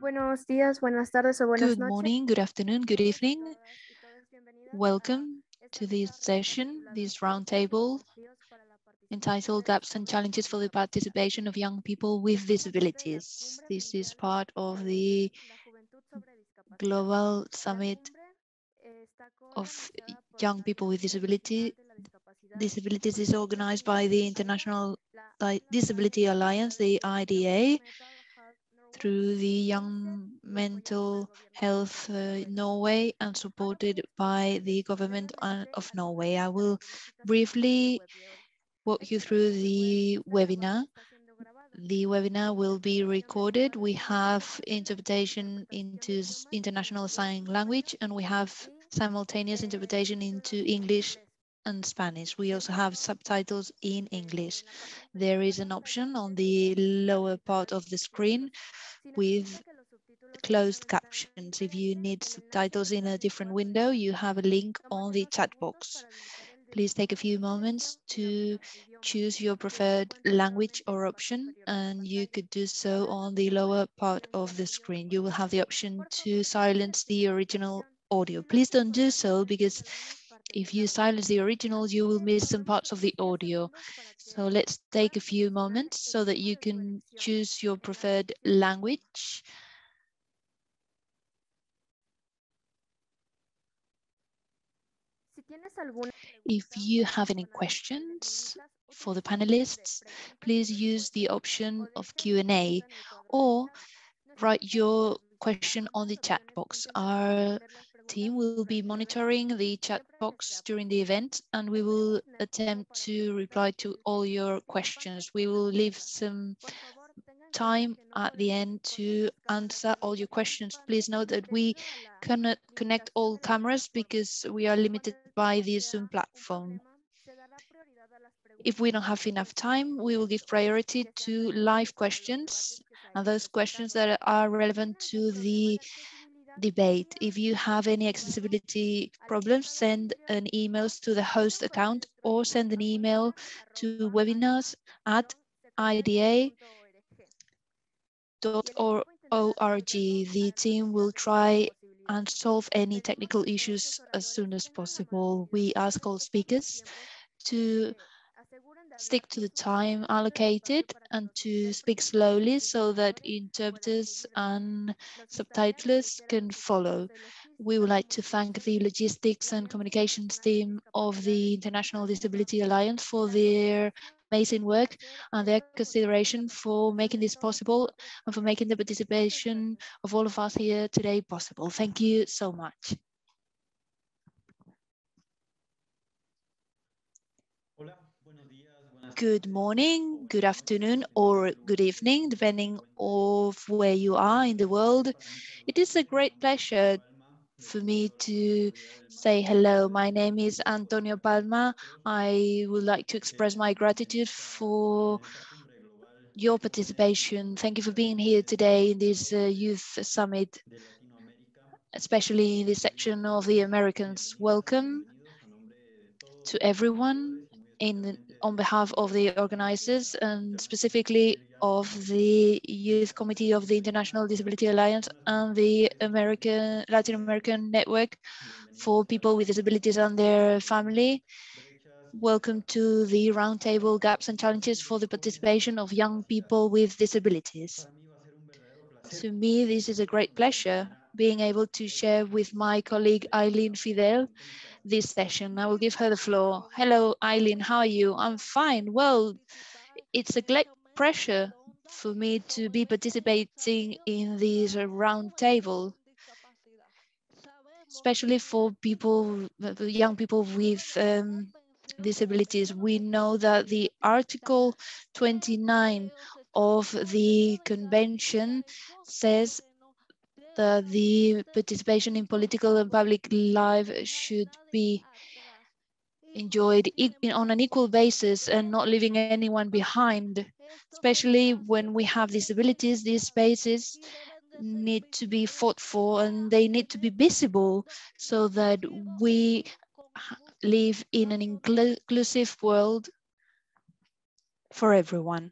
Buenos días, buenas tardes o buenas Good noches. morning, good afternoon, good evening. Welcome to this session, this roundtable entitled Gaps and Challenges for the Participation of Young People with Disabilities. This is part of the Global Summit of Young People with Disabilities is organized by the International Disability Alliance, the IDA, through the Young Mental Health Norway and supported by the government of Norway. I will briefly walk you through the webinar. The webinar will be recorded. We have interpretation into international sign language, and we have simultaneous interpretation into English and Spanish. We also have subtitles in English. There is an option on the lower part of the screen with closed captions. If you need subtitles in a different window, you have a link on the chat box. Please take a few moments to choose your preferred language or option, and you could do so on the lower part of the screen. You will have the option to silence the original audio. Please don't do so, because if you silence the original, you will miss some parts of the audio. So let's take a few moments so that you can choose your preferred language. If you have any questions for the panelists, please use the option of Q&A or write your question on the chat box. Our team will be monitoring the chat box during the event, and we will attempt to reply to all your questions. We will leave some time at the end to answer all your questions. Please note that we cannot connect all cameras because we are limited by the Zoom platform. If we don't have enough time, we will give priority to live questions and those questions that are relevant to the debate. If you have any accessibility problems, send an email to the host account or send an email to webinars@ida.org. The team will try and solve any technical issues as soon as possible. We ask all speakers to stick to the time allocated and to speak slowly so that interpreters and subtitlers can follow. We would like to thank the logistics and communications team of the International Disability Alliance for their amazing work and their consideration for making this possible and for making the participation of all of us here today possible. Thank you so much. Good morning, good afternoon, or good evening, depending of where you are in the world. It is a great pleasure for me to say hello. My name is Antonio Palma. I would like to express my gratitude for your participation. Thank you for being here today in this youth summit, especially in this section of the Americans. Welcome to everyone on behalf of the organizers and specifically of the Youth Committee of the International Disability Alliance and the Latin American Network for People with Disabilities and their family. Welcome to the Roundtable Gaps and Challenges for the Participation of Young People with Disabilities. To me, this is a great pleasure being able to share with my colleague Eileen Fidel this session. I will give her the floor. Hello, Eileen, how are you? I'm fine. Well, it's a great pleasure for me to be participating in this round table, especially for people, young people with disabilities. We know that the Article 29 of the Convention says that the participation in political and public life should be enjoyed on an equal basis and not leaving anyone behind. Especially when we have disabilities, these spaces need to be fought for and they need to be visible so that we live in an inclusive world for everyone.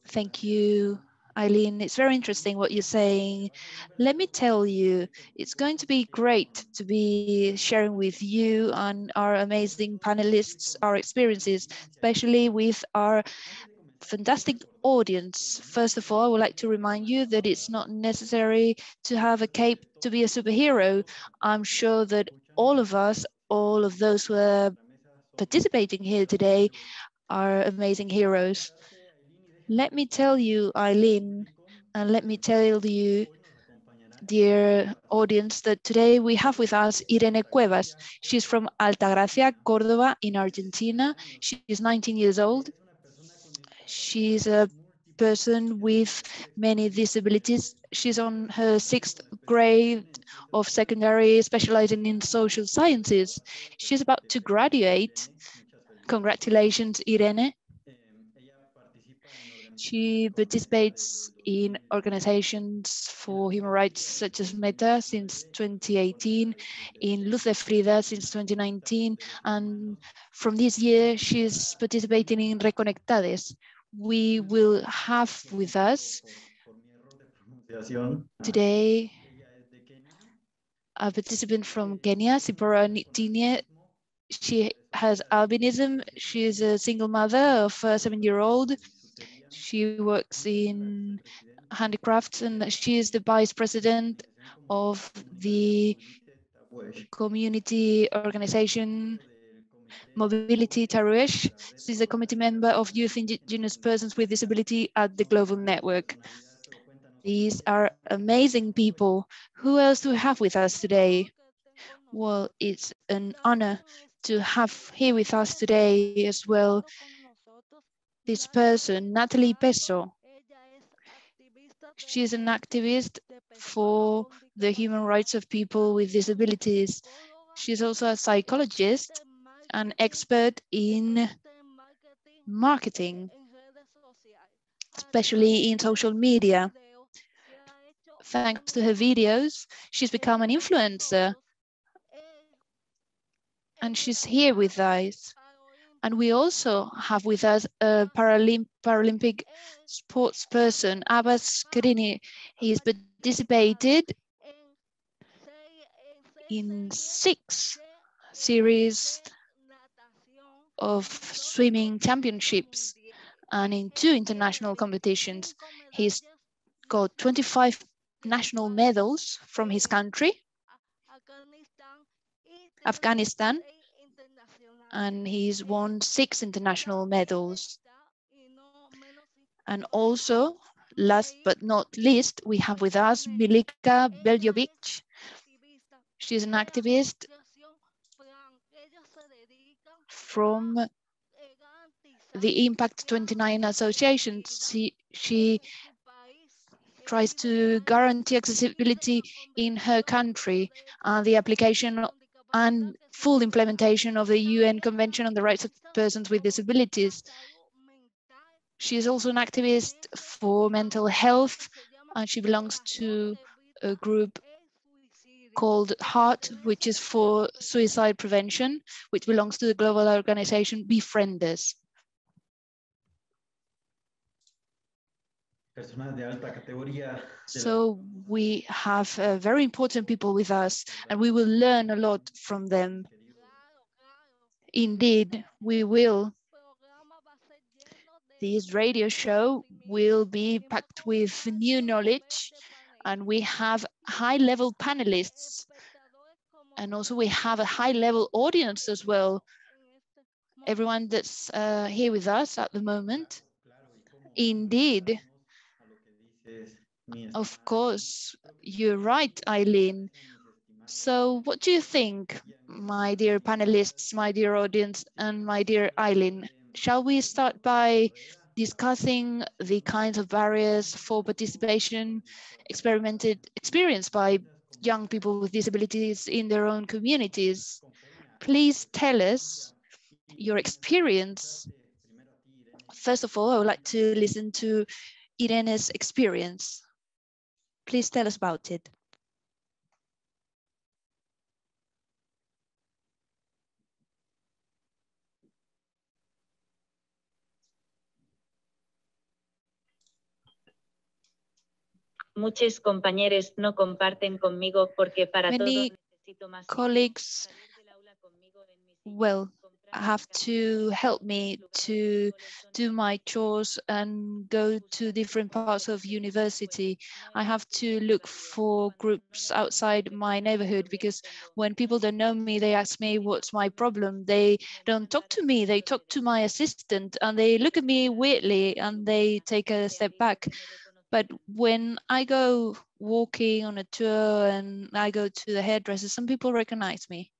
Thank you, Eileen, it's very interesting what you're saying. Let me tell you, it's going to be great to be sharing with you and our amazing panelists our experiences, especially with our fantastic audience. First of all, I would like to remind you that it's not necessary to have a cape to be a superhero. I'm sure that all of us, all of those who are participating here today, are amazing heroes. Let me tell you, Eileen, and let me tell you, dear audience, that today we have with us Irene Cuevas. She's from Altagracia, Córdoba in Argentina. She's 19 years old. She's a person with many disabilities. She's on her 6th grade of secondary, specializing in social sciences. She's about to graduate. Congratulations, Irene. She participates in organizations for human rights such as Meta since 2018, in Luz de Frida since 2019, and from this year she's participating in Reconectades. We will have with us today a participant from Kenya, Sipora Nitinie. She has albinism. She's a single mother of a 7-year-old. She works in handicrafts and she is the vice president of the community organization Mobility Taruesh. She's a committee member of Youth Indigenous Persons with Disability at the Global Network. These are amazing people. Who else do we have with us today? Well, it's an honor to have here with us today as well this person, Natalie Peso. She is an activist for the human rights of people with disabilities. She's also a psychologist, an expert in marketing, especially in social media. Thanks to her videos, she's become an influencer, and she's here with us. And we also have with us a Paralympic sports person, Abbas Karini. He's participated in 6 series of swimming championships and in 2 international competitions. He's got 25 national medals from his country, Afghanistan, and he's won 6 international medals. And also, last but not least, we have with us Milika Beljovic. She's an activist from the Impact 29 Association. She tries to guarantee accessibility in her country and the application and full implementation of the UN Convention on the Rights of Persons with Disabilities. She is also an activist for mental health, and she belongs to a group called HEART, which is for suicide prevention, which belongs to the global organization Befrienders. So we have very important people with us, and we will learn a lot from them. Indeed, we will. This radio show will be packed with new knowledge, and we have high-level panelists, and also we have a high-level audience as well. Everyone that's here with us at the moment. Indeed, of course, you're right, Eileen. So what do you think, my dear panelists, my dear audience, and my dear Eileen? Shall we start by discussing the kinds of barriers for participation experienced by young people with disabilities in their own communities? Please tell us your experience. First of all, I would like to listen to Irene's experience. Please tell us about it. Muchos compañeros no comparten conmigo porque para todo necesito más colleagues, well, have to help me to do my chores and go to different parts of university. I have to look for groups outside my neighborhood because when people don't know me, they ask me what's my problem. They don't talk to me, they talk to my assistant and they look at me weirdly and they take a step back. But when I go walking on a tour and I go to the hairdresser, some people recognize me.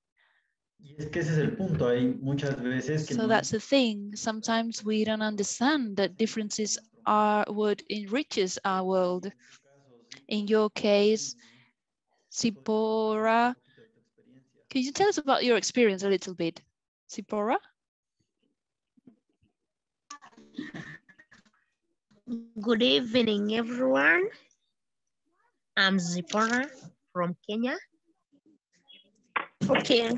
Y es que ese es el punto. Hay muchas veces que So no that's the thing. Sometimes we don't understand that differences are what enriches our world. In your case, Sipora, can you tell us about your experience a little bit? Sipora? Good evening, everyone. I'm Zipora from Kenya. Okay,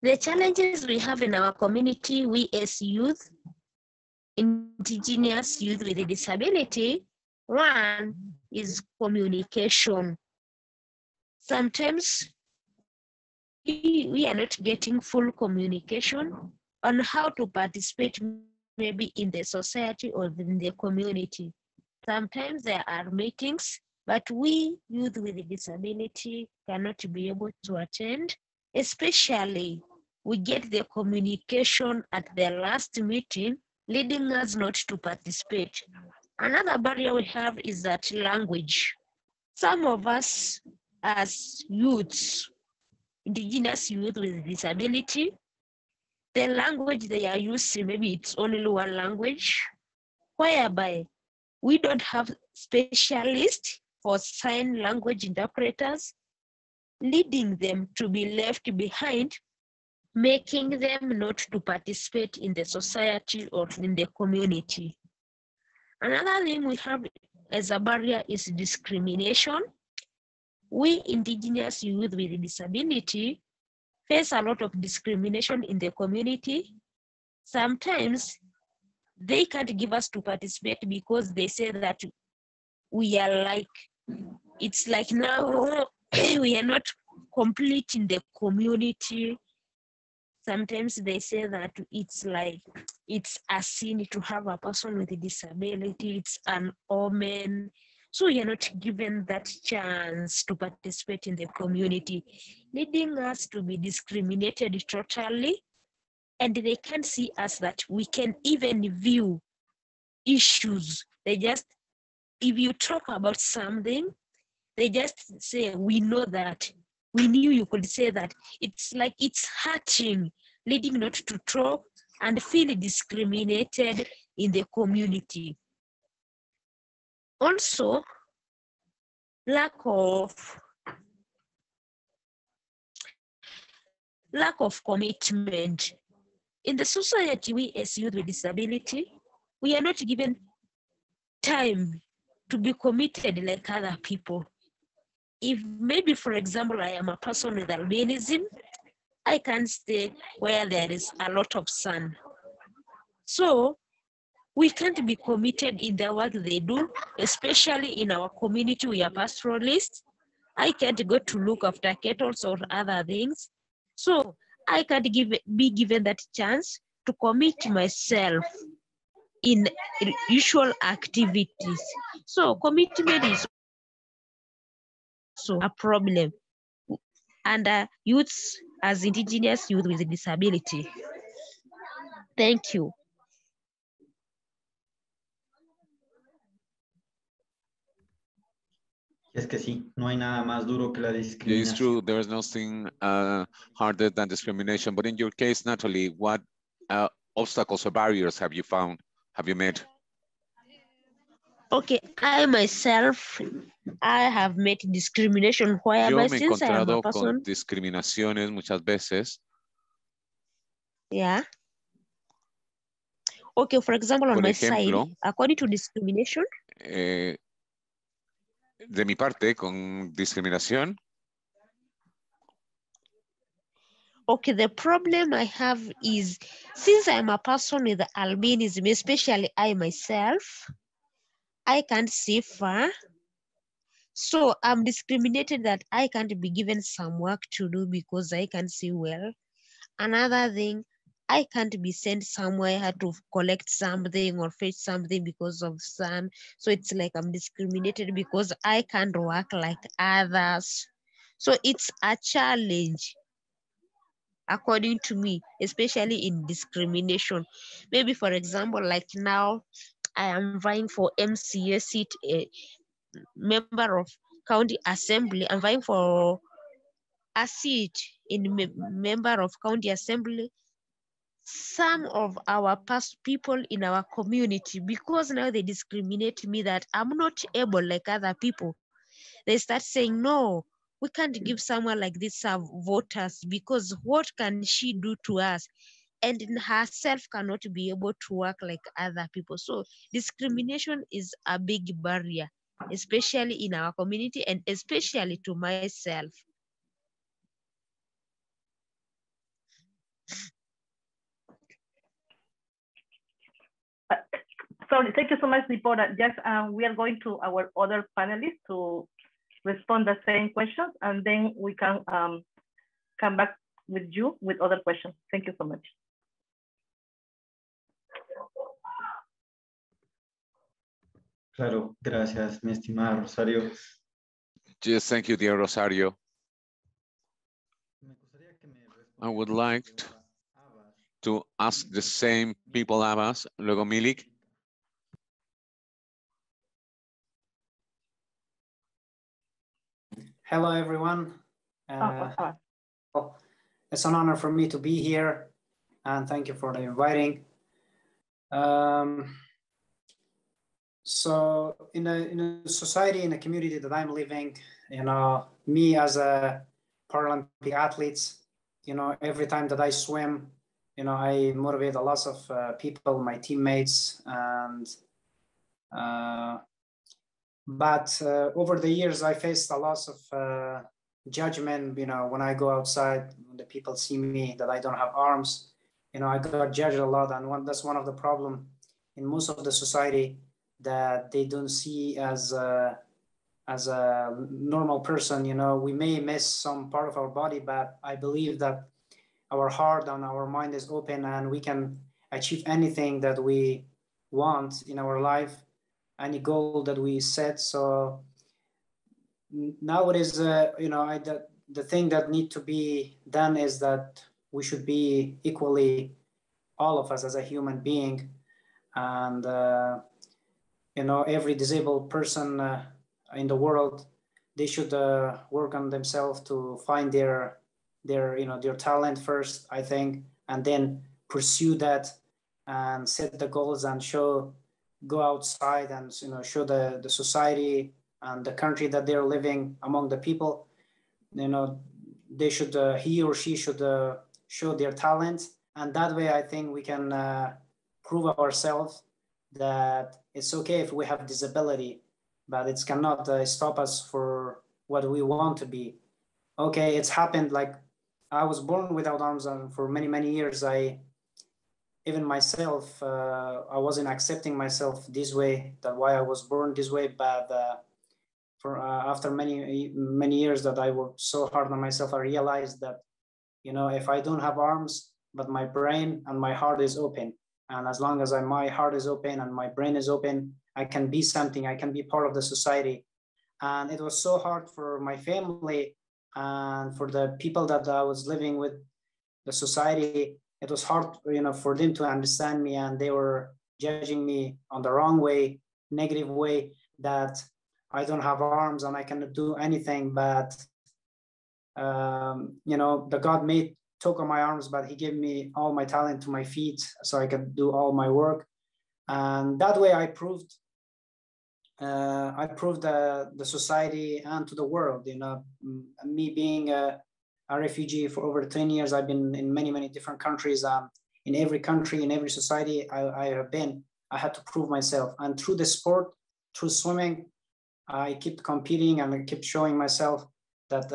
the challenges we have in our community, we as youth, indigenous youth with a disability, one is communication. Sometimes we are not getting full communication on how to participate maybe in the society or in the community. Sometimes there are meetings, but we youth with a disability cannot be able to attend, especially we get the communication at the last meeting, leading us not to participate. Another barrier we have is that language. Some of us as youths, indigenous youth with disability, the language they are using, maybe it's only one language, whereby we don't have specialists for sign language interpreters, leading them to be left behind, making them not to participate in the society or in the community. Another thing we have as a barrier is discrimination. We indigenous youth with disability face a lot of discrimination in the community. Sometimes they can't give us to participate because they say that we are like, it's like now we are not complete in the community. Sometimes they say that it's like, it's a sin to have a person with a disability, it's an omen. So you're not given that chance to participate in the community, leading us to be discriminated totally. And they can't see us that we can even view issues. They just, if you talk about something, they just say, we know that. We knew you could say that. It's like it's hurting, leading not to talk and feel discriminated in the community. Also, lack of commitment. In the society, we as youth with disability, we are not given time to be committed like other people. If maybe, for example, I am a person with albinism, I can stay where there is a lot of sun. So we can't be committed in the work they do, especially in our community, we are pastoralists. I can't go to look after cattle or other things. So I can't be given that chance to commit myself in usual activities. So commitment is also a problem. And youths as indigenous youth with disability. Thank you. Es que sí, no hay nada más duro que la discriminación. Yeah, it's true. There is nothing harder than discrimination. But in your case, Natalie, what obstacles or barriers have you found? Have you met? Okay, I myself, I have met discrimination whereby Yo me he since I am a encontrado person. con discriminaciones muchas veces. Yeah. Okay, for example, on Por my ejemplo, side, according to discrimination. De mi parte, con discriminación. Okay, the problem I have is, since I'm a person with albinism, especially I myself, I can't see far. So I'm discriminated that I can't be given some work to do because I can't see well. Another thing, I can't be sent somewhere to collect something or fetch something because of sun. So it's like I'm discriminated because I can't work like others. So it's a challenge, according to me, especially in discrimination. Maybe for example, like now I am vying for MCA seat, a member of county assembly. I'm vying for a seat in member of county assembly. Some of our past people in our community, because now they discriminate me that I'm not able like other people, they start saying, no, we can't give someone like this voters because what can she do to us? And in herself cannot be able to work like other people. So discrimination is a big barrier, especially in our community and especially to myself. Sorry, thank you so much, Dipora. Just we are going to our other panelists to respond the same questions, and then we can come back with you with other questions. Thank you so much. Claro, gracias, mi estimada Rosario. Yes, thank you, dear Rosario. I would like to ask the same people Abbas, luego Milik. Hello, everyone. It's an honor for me to be here, and thank you for the inviting. So in a society, in a community that I'm living, me as a Paralympic athlete, every time that I swim, I motivate a lot of people, my teammates, and but over the years, I faced a lot of judgment. When I go outside, when the people see me that I don't have arms, I got judged a lot, and that's one of the problem in most of the society, that they don't see as a normal person. We may miss some part of our body, but I believe that our heart and our mind is open, and we can achieve anything that we want in our life, any goal that we set. So nowadays, the thing that need to be done is that we should be equally, all of us as a human being, and every disabled person in the world, they should work on themselves to find their talent first, I think, and then pursue that and set the goals and go outside and show the society and the country that they're living among the people. They should he or she should show their talent, and that way I think we can prove ourselves that it's okay if we have disability, but it cannot stop us for what we want to be. Okay, it's happened. Like, I was born without arms, and for many years, even myself, I wasn't accepting myself this way, that why I was born this way. But after many years that I worked so hard on myself, I realized that, if I don't have arms, but my brain and my heart is open, and as long as my heart is open and my brain is open, I can be something, I can be part of the society. And it was so hard for my family and for the people that I was living with, the society. It was hard, for them to understand me, and they were judging me on the wrong way, negative way, that I don't have arms and I cannot do anything. But, the God took on my arms, but he gave me all my talent to my feet so I could do all my work. And that way I proved the society and to the world. Me being a refugee for over 10 years, I've been in many different countries. In every country, in every society I have been, I had to prove myself. And through the sport, through swimming, I kept competing and I kept showing myself that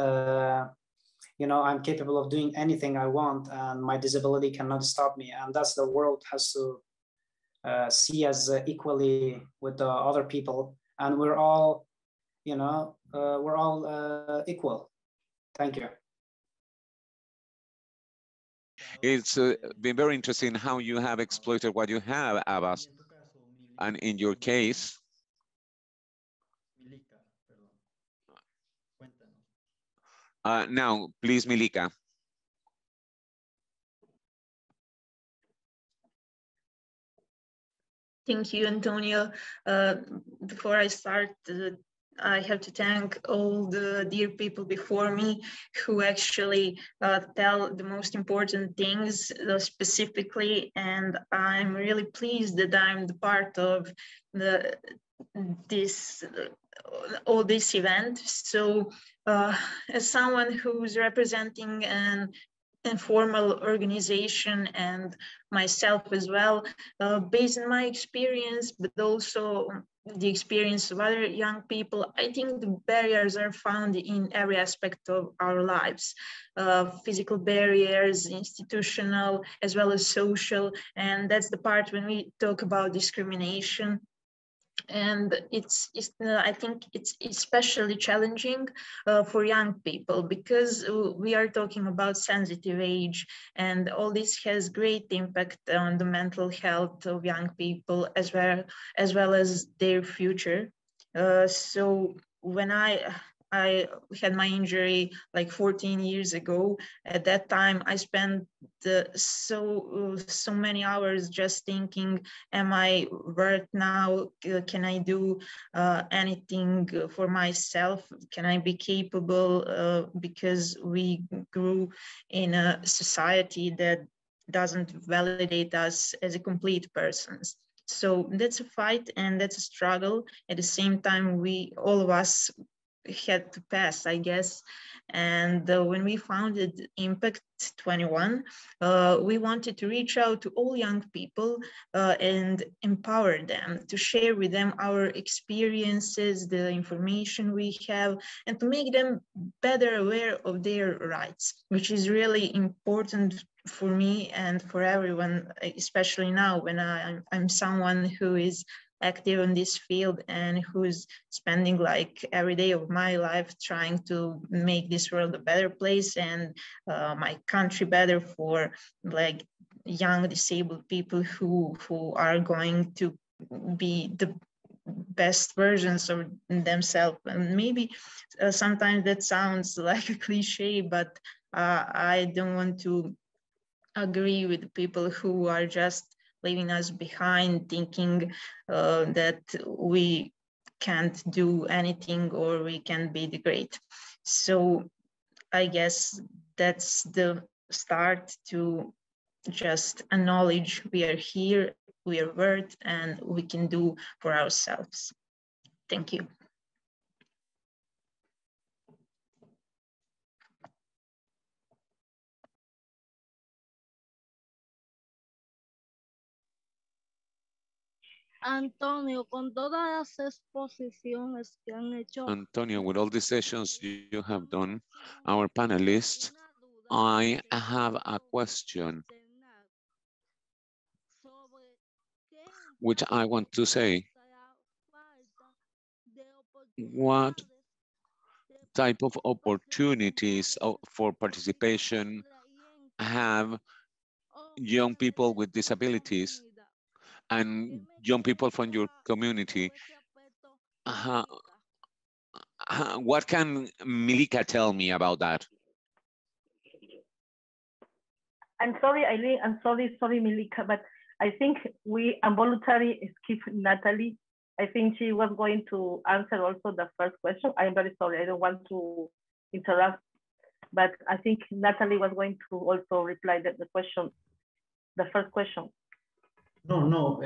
I'm capable of doing anything I want, and my disability cannot stop me. And that's the world has to see us equally with the other people. And we're all, we're all equal. Thank you. It's been very interesting how you have exploited what you have, Abbas. And in your case, now, please, Milika. Thank you, Antonio. Before I start, I have to thank all the dear people before me who actually tell the most important things specifically, and I'm really pleased that I'm the part of all this event. So as someone who's representing an informal organization and myself as well, based on my experience, but also the experience of other young people, I think the barriers are found in every aspect of our lives. Physical barriers, institutional, as well as social. And that's the part when we talk about discrimination. And I think it's especially challenging for young people, because we are talking about sensitive age, and all this has great impact on the mental health of young people as well as their future. So when I had my injury like 14 years ago, at that time I spent so many hours just thinking, am I worth now? Can I do anything for myself? Can I be capable? Because we grew in a society that doesn't validate us as a complete persons. So that's a fight and that's a struggle. At the same time, all of us had to pass, I guess. And when we founded Impact 21, we wanted to reach out to all young people and empower them, to share with them our experiences, the information we have, and to make them better aware of their rights, which is really important for me and for everyone, especially now when I'm someone who is active in this field and who's spending like every day of my life trying to make this world a better place and my country better for like young disabled people who are going to be the best versions of themselves. And maybe sometimes that sounds like a cliche, but I don't want to agree with people who are just leaving us behind, thinking that we can't do anything or we can't be the great. So I guess that's the start to just acknowledge we are here, we are worth, and we can do for ourselves. Thank you. Antonio, con todas las exposiciones que han hecho. Antonio, with all the sessions you have done, our panelists, I have a question which I want to say. What type of opportunities for participation have young people with disabilities and young people from your community? What can Milika tell me about that? I'm sorry, Eileen. I'm sorry, Milika, but I think we involuntarily skipped Natalie. I think she was going to answer also the first question. I'm very sorry. I don't want to interrupt, but I think Natalie was going to also reply the question, the first question. No.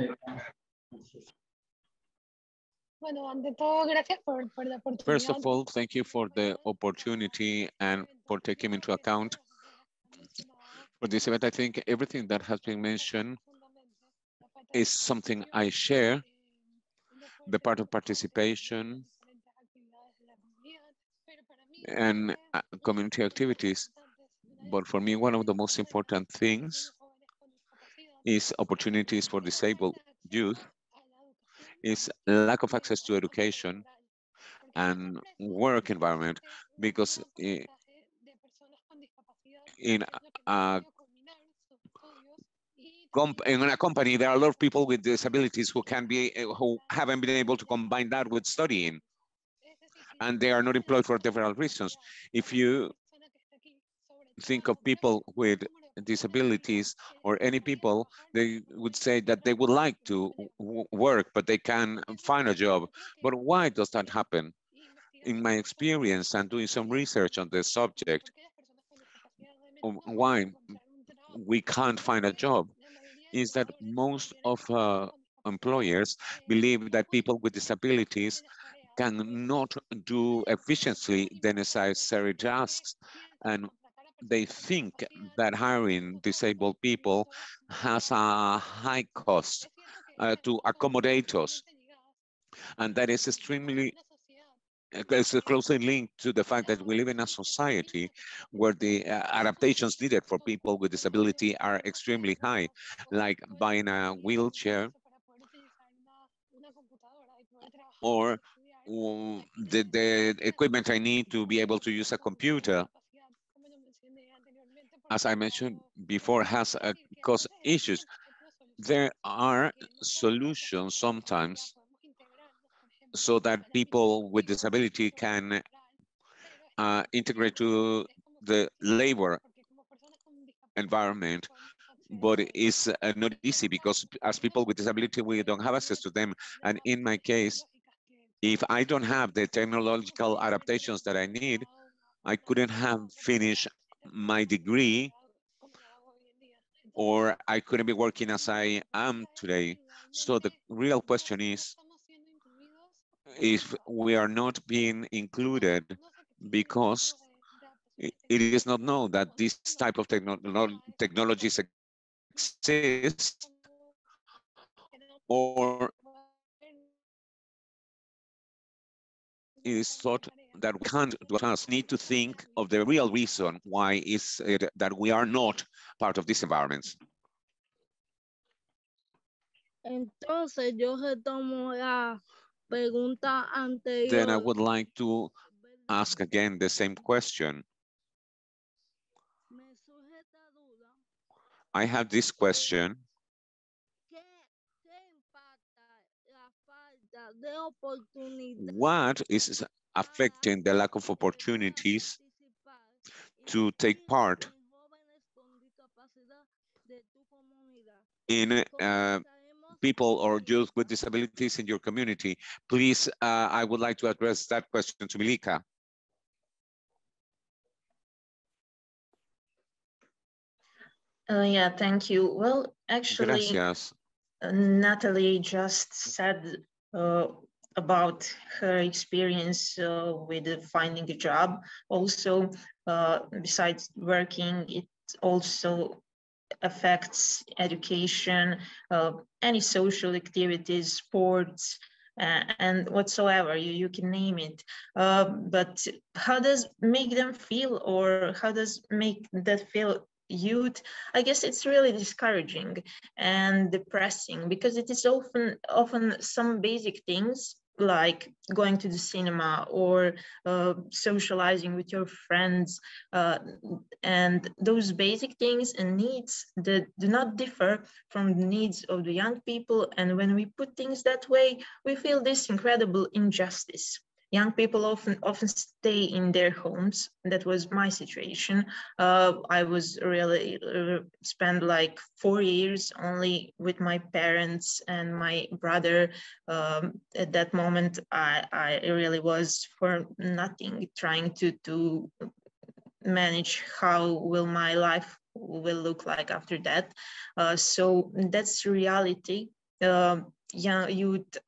First of all, thank you for the opportunity and for taking into account for this event. I think everything that has been mentioned is something I share, the part of participation and community activities. But for me, one of the most important things is opportunities for disabled youth, is lack of access to education and work environment, because in a company, there are a lot of people with disabilities who haven't been able to combine that with studying, and they are not employed for several reasons. If you think of people with disabilities or any people, they would say that they would like to work, but they can't find a job. But why does that happen? In my experience and doing some research on this subject, why we can't find a job is that most of employers believe that people with disabilities cannot do efficiently the necessary tasks, and they think that hiring disabled people has a high cost to accommodate us, and that is extremely it's closely linked to the fact that we live in a society where the adaptations needed for people with disability are extremely high, like buying a wheelchair or the equipment I need to be able to use a computer, as I mentioned before, has cost issues. There are solutions sometimes so that people with disability can integrate to the labor environment, but it's not easy because as people with disability, we don't have access to them. And in my case, if I don't have the technological adaptations that I need, I couldn't have finished my degree, or I couldn't be working as I am today. So the real question is, if we are not being included because it is not known that this type of technologies exist, or it is thought that we can't do us, need to think of the real reason why is it that we are not part of these environments. Entonces yo retomo la pregunta anterior. Then I would like to ask again the same question. I have this question. What is affecting the lack of opportunities to take part in people or youth with disabilities in your community? Please, I would like to address that question to Milica. Yeah, thank you. Well, actually, Gracias. Natalie just said about her experience with finding a job. Also, besides working, it also affects education, any social activities, sports, and whatsoever, you can name it. But how does make them feel, or how does make that feel youth? I guess it's really discouraging and depressing, because it is often some basic things like going to the cinema or socializing with your friends, and those basic things and needs that do not differ from the needs of the young people. And when we put things that way, we feel this incredible injustice. Young people often stay in their homes. That was my situation. I was really spent like 4 years only with my parents and my brother. At that moment, I really was for nothing, trying to manage how will my life will look like after that. So that's reality. Young youth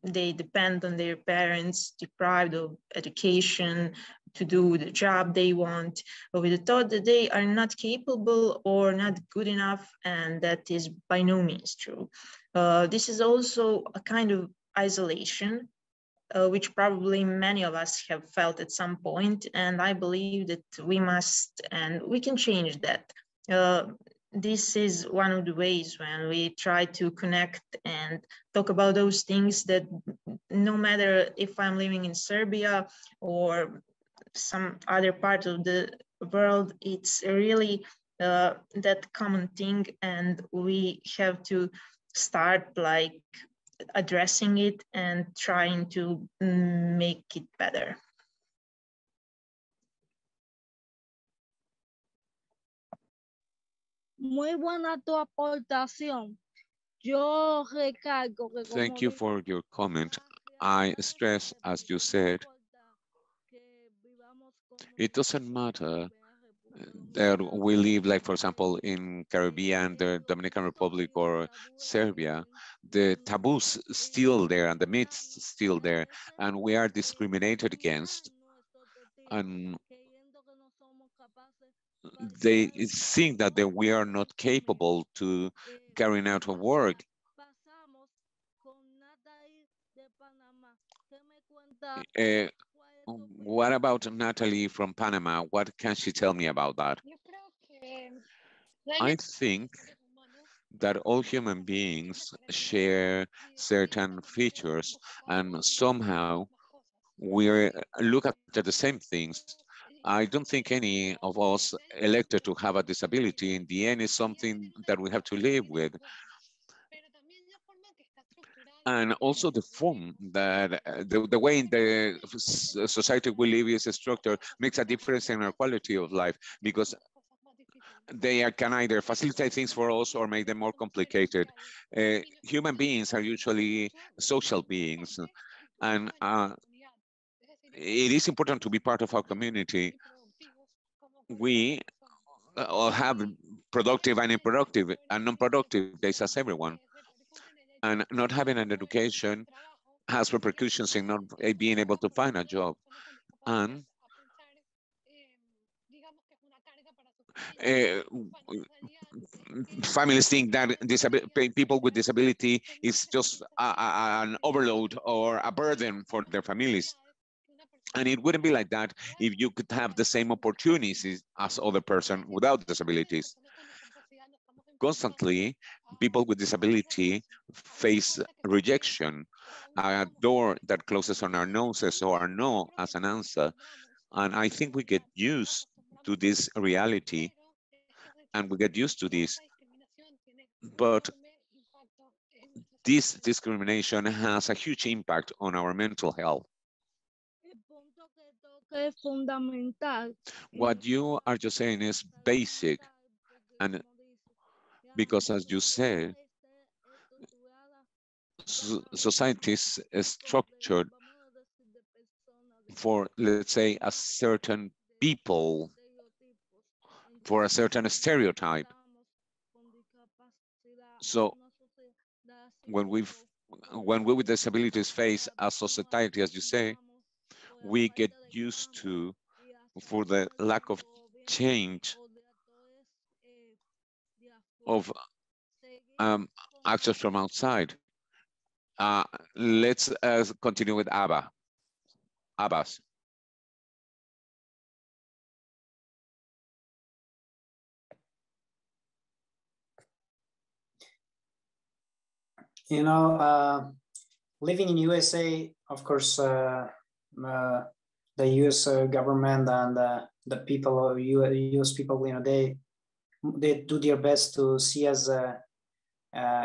they depend on their parents, deprived of education to do the job they want, with the thought that they are not capable or not good enough, and that is by no means true. This is also a kind of isolation, which probably many of us have felt at some point, and I believe that we must and we can change that. this is one of the ways when we try to connect and talk about those things, that no matter if I'm living in Serbia or some other part of the world, it's really that common thing, and we have to start like addressing it and trying to make it better. Muy buena tu aportación. Yo recalco que Thank you for your comment. I stress, as you said, it doesn't matter that we live, like, for example, in Caribbean, the Dominican Republic or Serbia. The taboos still there and the myths still there, and we are discriminated against. And they think that we are not capable to carrying out a work. What about Natalie from Panama? What can she tell me about that? I think that all human beings share certain features, and somehow we look at the same things. I don't think any of us elected to have a disability. In the end, is something that we have to live with. And also the form that the way in the society we live is structured makes a difference in our quality of life, because they can either facilitate things for us or make them more complicated. Human beings are usually social beings, and it is important to be part of our community. We all have productive and unproductive and non-productive days as everyone. And not having an education has repercussions in not being able to find a job. And families think that people with disability is just an overload or a burden for their families. And it wouldn't be like that if you could have the same opportunities as other person without disabilities. Constantly, people with disability face rejection, a door that closes on our noses or no as an answer. And I think we get used to this reality and we get used to this. But this discrimination has a huge impact on our mental health. What you are just saying is basic, and because, as you said, society is structured for, let's say, a certain people, for a certain stereotype. So when we with disabilities face a society, as you say, we get used to, for the lack of change of access from outside. Let's continue with Abbas. You know, living in USA, of course, the US government and the people, US people, you know, they do their best to see us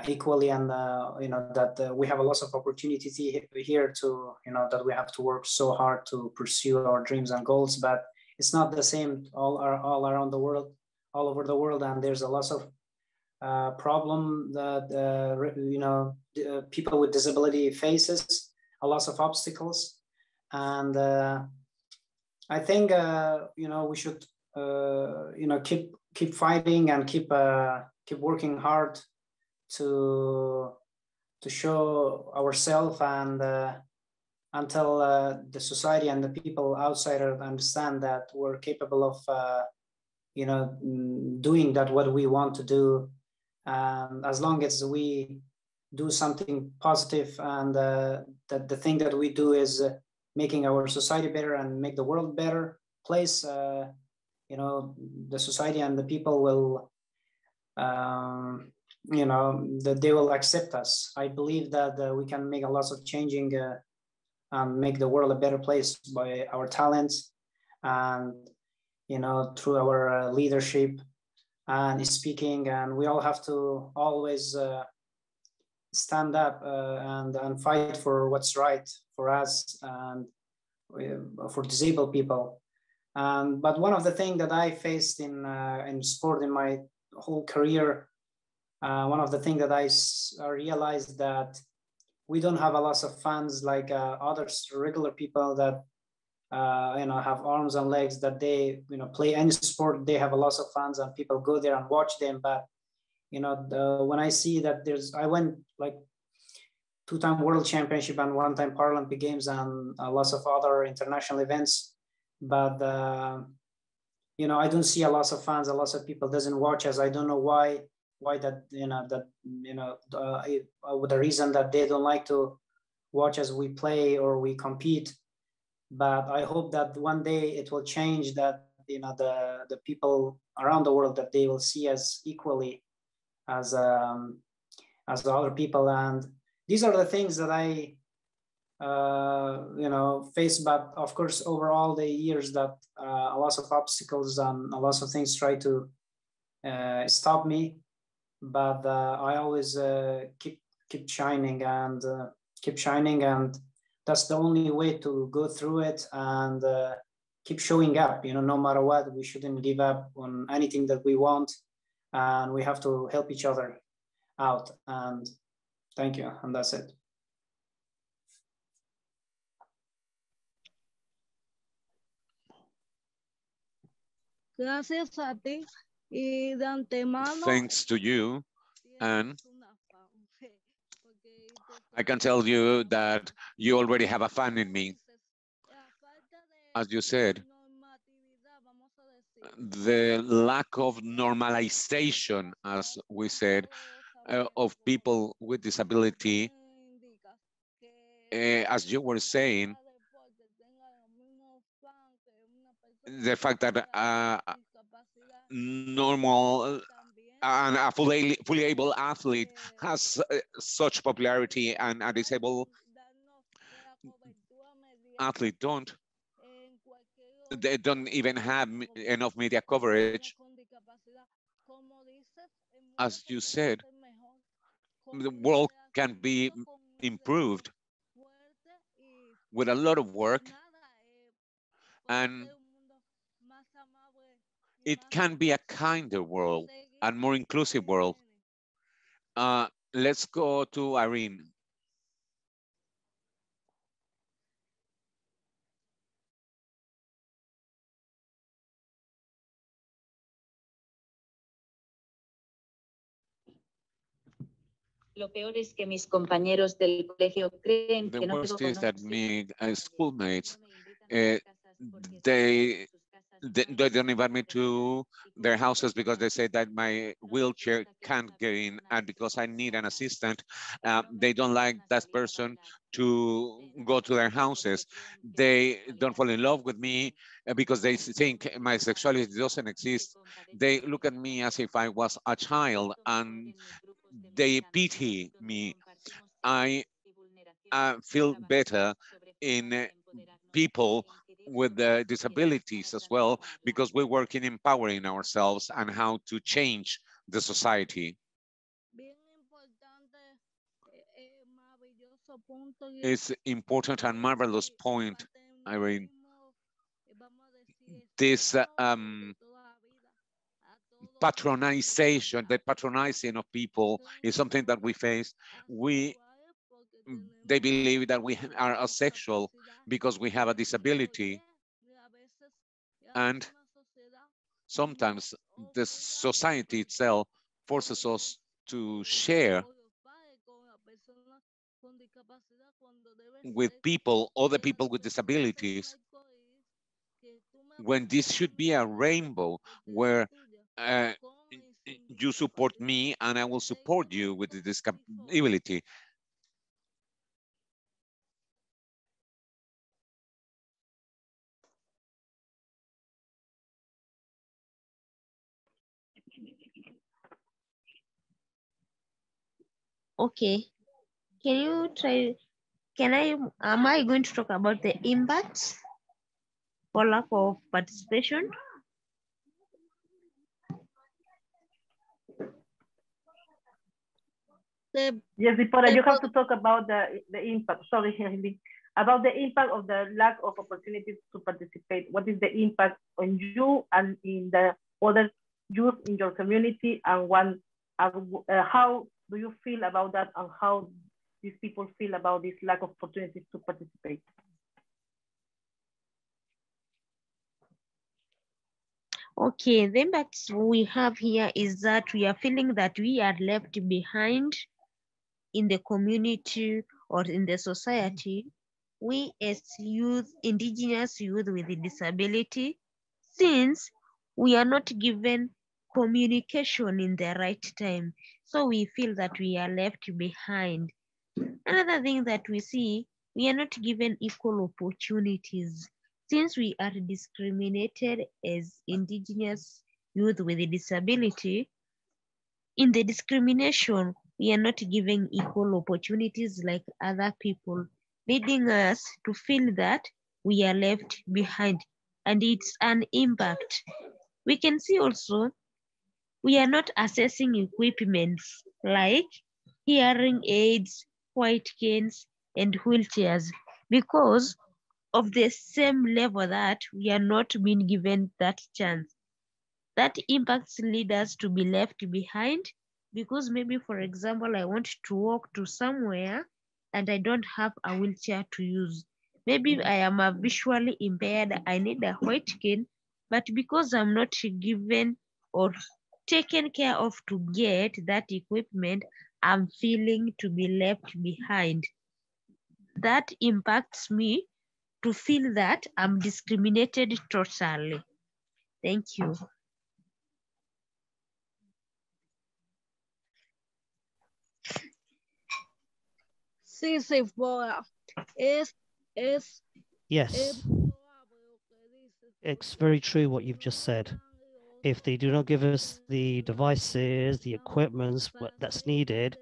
equally, and you know, that we have a lot of opportunities here to, you know, that we have to work so hard to pursue our dreams and goals, but it's not the same all around the world, all over the world, and there's a lot of problem that you know, people with disability faces, a lot of obstacles, and I think you know, we should you know, keep fighting and keep working hard to show ourselves, and until the society and the people outside understand that we're capable of you know, doing that what we want to do. As long as we do something positive, and that the thing that we do is making our society better and make the world better place, you know, the society and the people will you know, that they will accept us. I believe that we can make a lot of changing and make the world a better place by our talents and, you know, through our leadership and speaking. And we all have to always stand up and fight for what's right for us and for disabled people. But one of the things that I faced in sport in my whole career, one of the things that I realized that we don't have a lot of fans like others, regular people that you know, have arms and legs, that they, you know, play any sport, they have a lot of fans and people go there and watch them. But you know, when I see that I went like 2-time world championship and 1-time Paralympic games and lots of other international events, but you know, I don't see a lot of fans, a lot of people doesn't watch us. I don't know why that, you know, the reason that they don't like to watch us we play or we compete. But I hope that one day it will change, that, you know, the people around the world, that they will see us equally as the other people. And these are the things that I you know, face. But of course, over all the years, that a lot of obstacles and a lot of things try to stop me. But I always keep shining and keep shining, and that's the only way to go through it and keep showing up. You know, no matter what, we shouldn't give up on anything that we want, and we have to help each other out. And thank you, and that's it. Gracias a ti y de antemano. Thanks to you, and I can tell you that you already have a fan in me. As you said, the lack of normalization, as we said, of people with disability, as you were saying, the fact that normal and a fully able athlete has such popularity and a disabled athlete don't. They don't even have enough media coverage. As you said, the world can be improved with a lot of work, and it can be a kinder world and more inclusive world. Let's go to Irene. Lo peor es que mis compañeros del colegio creen The que no worst puedo is that me schoolmates, conocer they don't invite me to their houses because they say that my wheelchair can't get in, and because I need an assistant, they don't like that person to go to their houses. They don't fall in love with me because they think my sexuality doesn't exist. They look at me as if I was a child, and they pity me. I feel better in people with disabilities as well, because we work in empowering ourselves and how to change the society. It's important and marvelous point, Irene. This patronization, the patronizing of people is something that we face. They believe that we are asexual because we have a disability, and sometimes the society itself forces us to share with people, other people with disabilities, when this should be a rainbow where you support me and I will support you with the disability. Okay, can you try, am I going to talk about the impacts for lack of participation? Yes, Dipora, you have to talk about the impact. Sorry, Hildy. About the impact of the lack of opportunities to participate. What is the impact on you and in the other youth in your community, and how do you feel about that, and how these people feel about this lack of opportunities to participate? Okay, the impacts we have here is that we are feeling that we are left behind in the community or in the society. We as youth, indigenous youth with a disability, since we are not given communication in the right time, so we feel that we are left behind. Another thing that we see, we are not given equal opportunities. Since we are discriminated as indigenous youth with a disability, in the discrimination, we are not given equal opportunities like other people, leading us to feel that we are left behind, and it's an impact. We can see also we are not assessing equipment like hearing aids, white canes, and wheelchairs because of the same level that we are not being given that chance. That impacts lead us to be left behind because maybe, for example, I want to walk to somewhere and I don't have a wheelchair to use. Maybe I am a visually impaired, I need a white cane, but because I'm not given or taken care of to get that equipment, I'm feeling to be left behind. That impacts me to feel that I'm discriminated totally. Thank you. Sí, sí, Yes, it's very true what you've just said. If they do not give us the devices, the equipment that's needed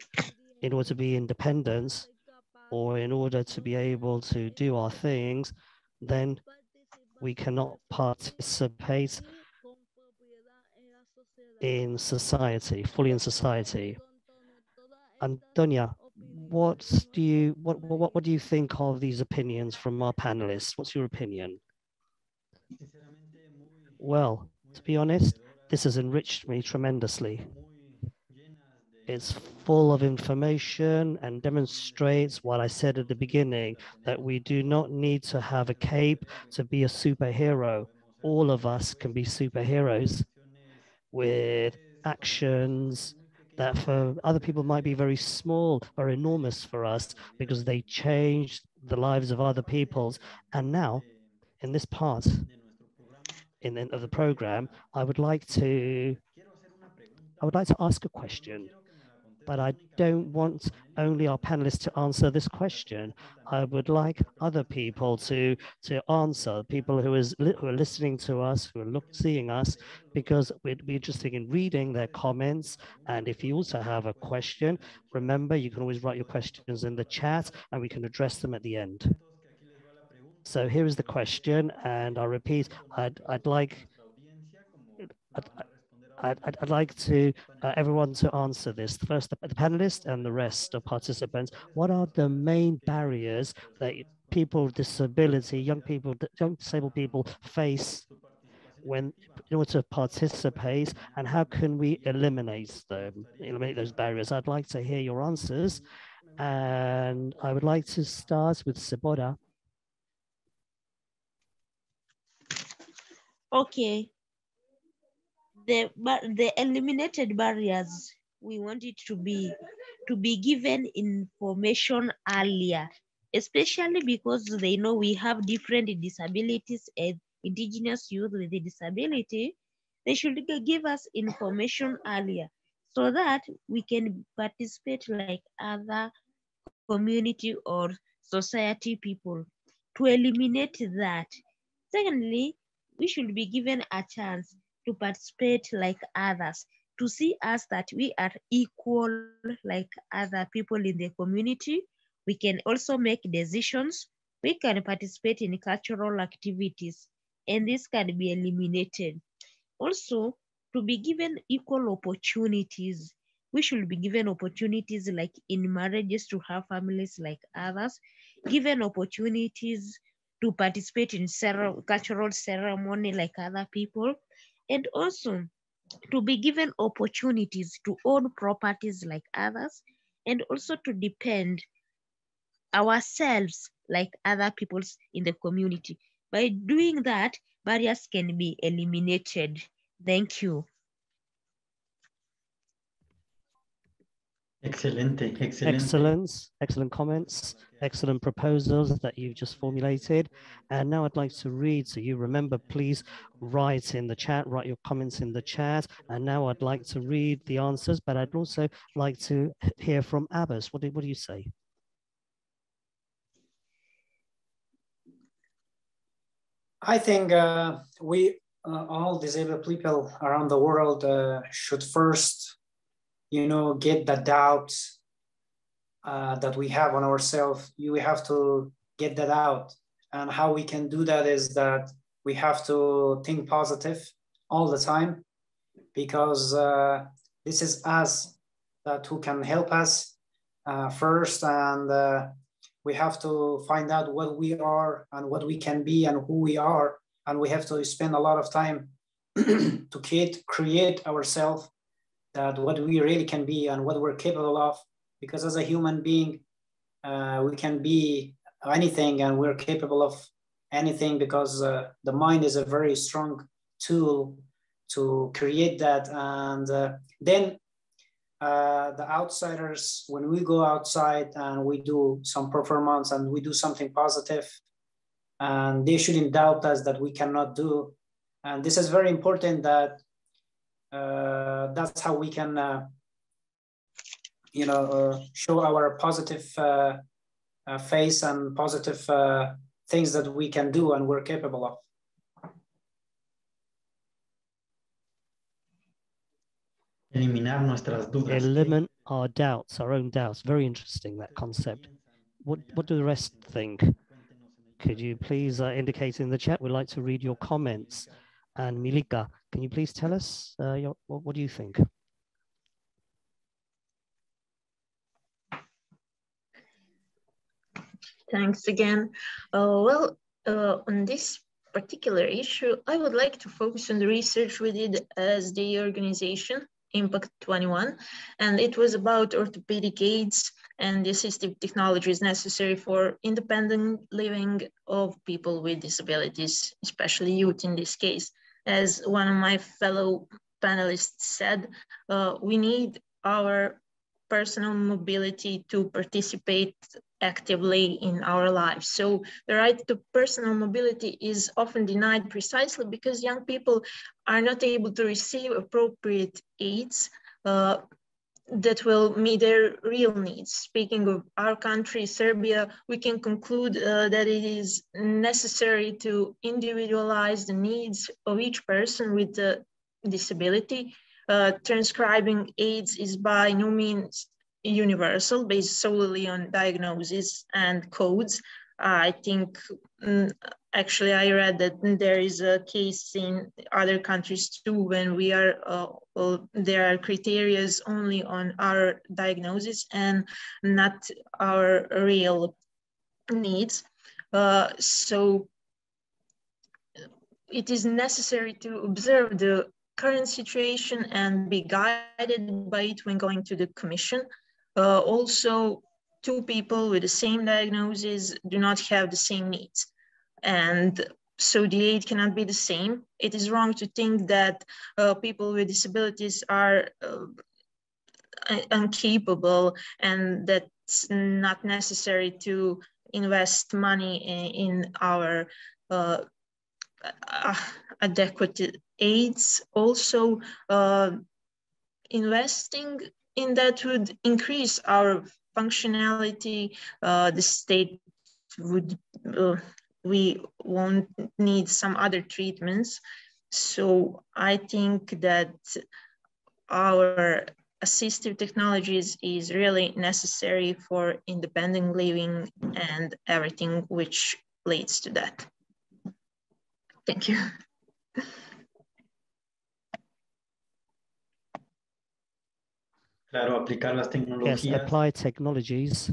in order to be independent or in order to be able to do our things, then we cannot participate in society, fully in society. Antonia, what do you think of these opinions from our panelists? What's your opinion? Well, to be honest, this has enriched me tremendously. It's full of information and demonstrates what I said at the beginning, that we do not need to have a cape to be a superhero. All of us can be superheroes with actions that for other people might be very small or enormous for us because they changed the lives of other peoples. And now, in this part of the program, I would like to ask a question, but I don't want only our panelists to answer this question. I would like other people to answer, people who are listening to us, who are seeing us, because we'd be interested in reading their comments. And if you also have a question, remember, you can always write your questions in the chat and we can address them at the end. So here is the question, and I'll repeat, I'd like to everyone to answer this. First, the panelists and the rest of participants. What are the main barriers that people with disability, young disabled people face in order to participate, and how can we eliminate those barriers? I'd like to hear your answers, and I would like to start with Sebora. Okay. The eliminated barriers, we want it to be given information earlier, especially because they know we have different disabilities as indigenous youth with a disability. They should give us information earlier so that we can participate like other community or society people to eliminate that. Secondly, we should be given a chance to participate like others. to see us that we are equal like other people in the community. We can also make decisions. We can participate in cultural activities, and this can be eliminated. Also, to be given equal opportunities. We should be given opportunities like in marriages to have families like others, given opportunities to participate in cultural ceremony like other people, and also to be given opportunities to own properties like others, and also to depend ourselves like other peoples in the community. By doing that, barriers can be eliminated. Thank you. Excellent comments, excellent proposals that you've just formulated. And now I'd like to read, so you remember, please write in the chat, write your comments in the chat. And now I'd like to read the answers, but I'd also like to hear from Abbas. What do you say? I think we, all disabled people around the world should first, get the doubts that we have on ourselves. We have to get that out. And how we can do that is that we have to think positive all the time, because this is us that who can help us first. And we have to find out what we are and what we can be and who we are. And we have to spend a lot of time to create ourselves, that what we really can be and what we're capable of. Because as a human being, we can be anything and we're capable of anything, because the mind is a very strong tool to create that. And then the outsiders, when we go outside and we do some performance and we do something positive, and they shouldn't doubt us that we cannot do. And this is very important, that that's how we can show our positive face and positive things that we can do and we're capable of. Eliminate our doubts, our own doubts. Very interesting, that concept. What do the rest think? Could you please indicate in the chat? We'd like to read your comments. And Milika, can you please tell us what do you think? Thanks again. On this particular issue, I would like to focus on the research we did as the organization Impact 21, and it was about orthopedic aids and the assistive technologies necessary for independent living of people with disabilities, especially youth in this case. As one of my fellow panelists said, we need our personal mobility to participate actively in our lives. So the right to personal mobility is often denied precisely because young people are not able to receive appropriate aids that will meet their real needs. Speaking of our country, Serbia, we can conclude that it is necessary to individualize the needs of each person with a disability. Transcribing aids is by no means universal, based solely on diagnosis and codes. I think, actually, I read that there is a case in other countries too, when we are, there are criteria only on our diagnosis and not our real needs. So it is necessary to observe the current situation and be guided by it when going to the Commission. Also, two people with the same diagnosis do not have the same needs. And so the aid cannot be the same. It is wrong to think that people with disabilities are incapable and that's not necessary to invest money in our adequate aids. Also, investing in that would increase our functionality. The state would, we won't need some other treatments. So I think that our assistive technologies is really necessary for independent living and everything which leads to that. Thank you. Claro, aplicar las tecnologías. Yes, apply technologies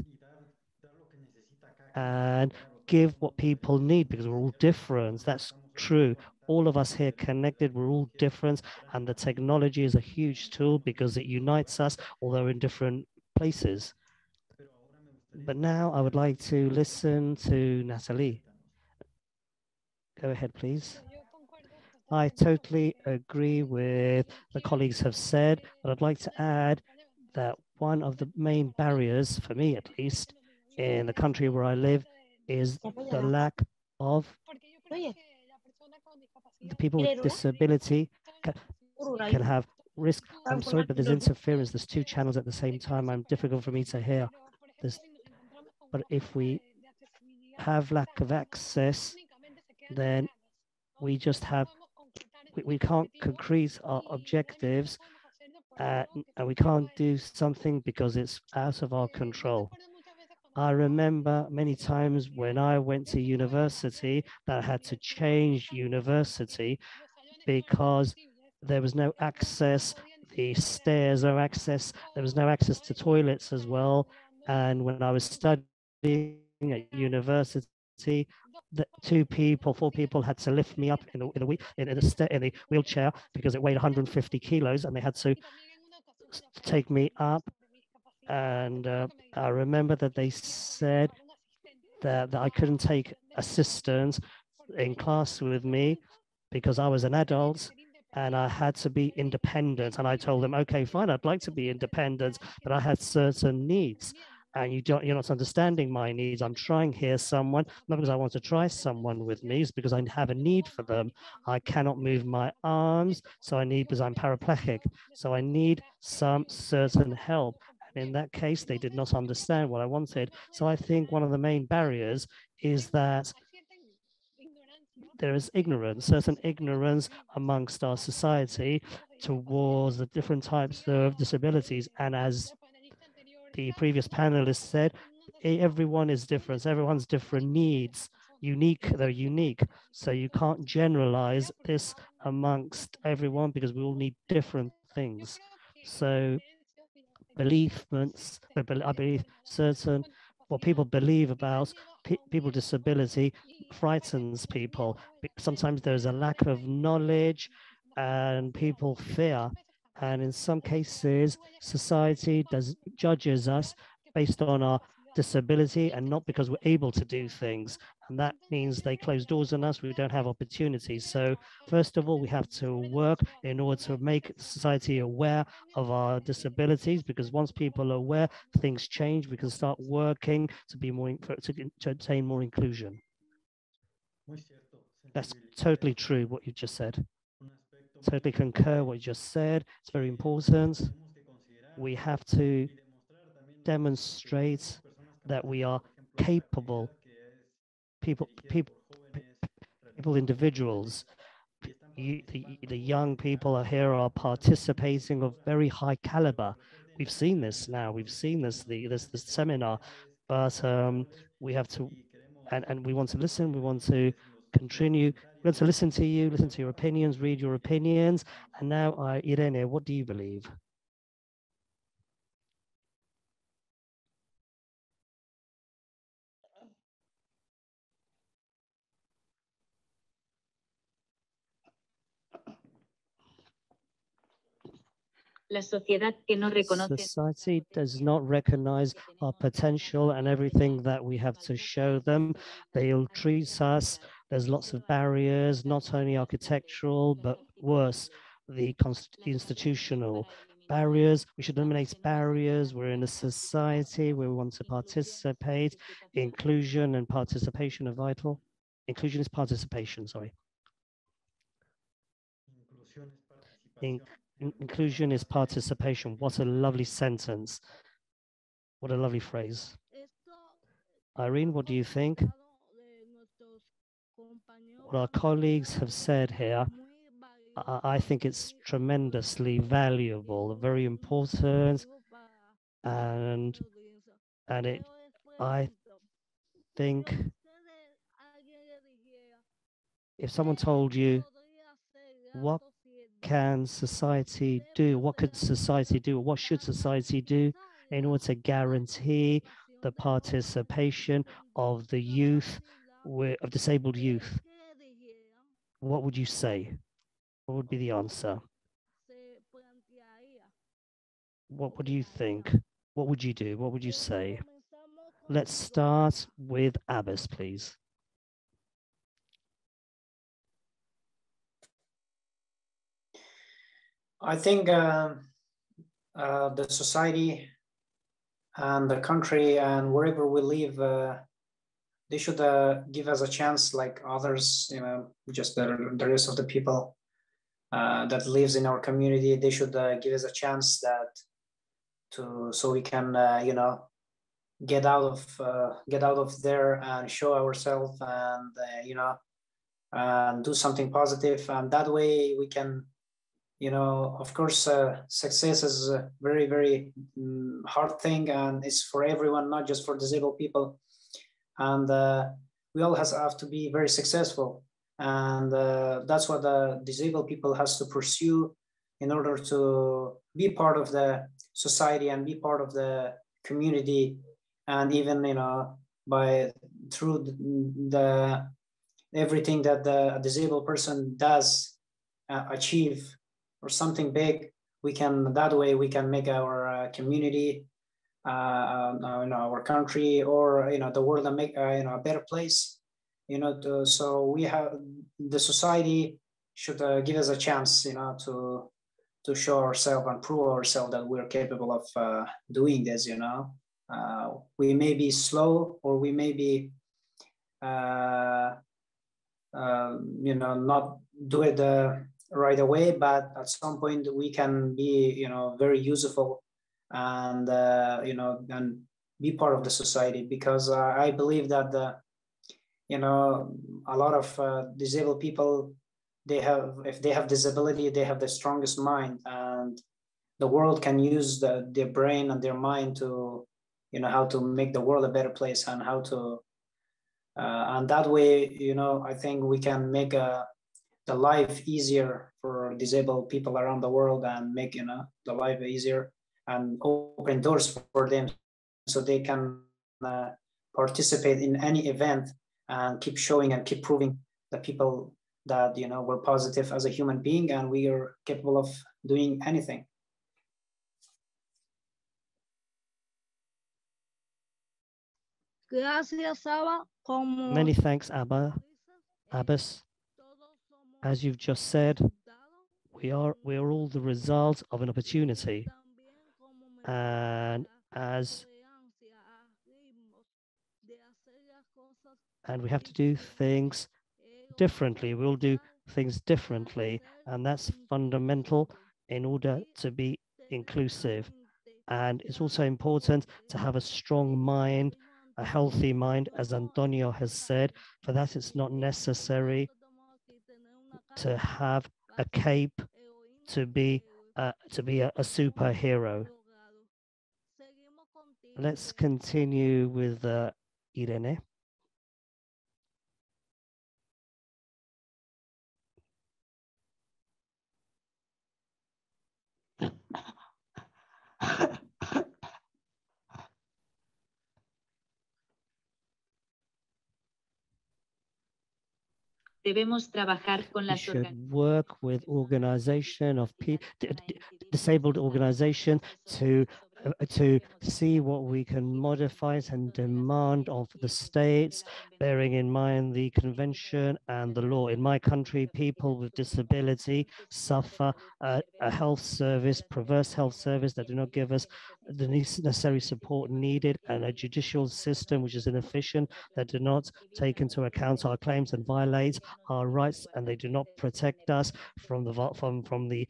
and give what people need, because we're all different. That's true. All of us here connected, we're all different, and the technology is a huge tool because it unites us, although in different places. But now I would like to listen to Natalie. Go ahead, please. I totally agree with the colleagues have said, but I'd like to add that one of the main barriers, for me at least, in the country where I live, is the lack of the people with disability can have risk. I'm sorry, but there's interference. There's two channels at the same time. I'm difficult for me to hear. But if we have lack of access, then we just have, we can't concrete our objectives and we can't do something because it's out of our control. I remember many times when I went to university that I had to change university because there was no access, the stairs, no access, there was no access to toilets as well. And when I was studying at university, the four people had to lift me up in the wheelchair because it weighed 150 kilos, and they had to take me up. And I remember that they said that I couldn't take assistance in class with me because I was an adult and I had to be independent. And I told them, okay, fine, I'd like to be independent, but I had certain needs. And you're not understanding my needs. I'm trying here someone, not because I want to try someone with me, it's because I have a need for them. I cannot move my arms, so I need, because I'm paraplegic, so I need some certain help. And in that case, they did not understand what I wanted. So I think one of the main barriers is that there is ignorance, certain ignorance amongst our society towards the different types of disabilities. And as the previous panelist said, everyone is different. Everyone's different needs, they're unique. So you can't generalize this amongst everyone because we all need different things. So I believe certain what people believe about people with disability frightens people. Sometimes there's a lack of knowledge and people fear. And in some cases, society judges us based on our disability and not because we're able to do things. And that means they close doors on us. We don't have opportunities. So first of all, we have to work in order to make society aware of our disabilities, because once people are aware, things change. We can start working to be more to attain more inclusion. That's totally true what you just said. Totally concur what you just said. It's very important. We have to demonstrate that we are capable individuals. The young people here are participating of very high caliber. We've seen this now. We've seen this seminar, but we have to, and we want to listen. We want to continue. We want to listen to you, listen to your opinions, read your opinions. And now, Irene, what do you believe? Society does not recognize our potential and everything that we have to show them. They'll treat us, there's lots of barriers, not only architectural, but worse, the institutional barriers. We should eliminate barriers. We're in a society where we want to participate. Inclusion and participation are vital. Inclusion is participation, sorry. Inclusion is participation. What a lovely sentence. What a lovely phrase. Irene, what do you think? What our colleagues have said here I think it's tremendously valuable, very important, and I think if someone told you, what can society do? What could society do? What should society do in order to guarantee the participation of the youth, of disabled youth? What would you say? What would be the answer? What would you think? What would you do? What would you say? Let's start with Abbas, please. I think the society and the country and wherever we live, they should give us a chance like others, just the rest of the people that lives in our community. They should give us a chance so we can, get out of there and show ourselves and do something positive. And that way we can, of course, success is a very, very hard thing, and it's for everyone, not just for disabled people. And we all have to be very successful. And that's what the disabled people has to pursue in order to be part of the society and be part of the community. And even, through the everything that the disabled person does achieve or something big, that way we can make our community, our country, or the world, and make a better place. So we have the society should give us a chance, to show ourselves and prove ourselves that we're capable of doing this. We may be slow, or we may be not do it right away, but at some point we can be very useful and and be part of the society, because I believe that a lot of disabled people, if they have disability, they have the strongest mind, and the world can use their brain and their mind to how to make the world a better place, and how to and that way I think we can make the life easier for disabled people around the world, and make the life easier and open doors for them, so they can participate in any event and keep showing and keep proving the people that we're positive as a human being, and we are capable of doing anything. Many thanks, Abbas. As you've just said, we are all the result of an opportunity, and we have to do things differently. We'll do things differently, and that's fundamental in order to be inclusive. And it's also important to have a strong mind, a healthy mind, as Antonio has said. For that, it's not necessary to have a cape to be a superhero. Let's continue with Irene. Debemos trabajar con We should work with disabled organization to see what we can modify and demand of the states, bearing in mind the convention and the law. In my country, people with disability suffer a health service, perverse health service that do not give us the necessary support needed, and a judicial system which is inefficient, that do not take into account our claims and violate our rights, and they do not protect us from the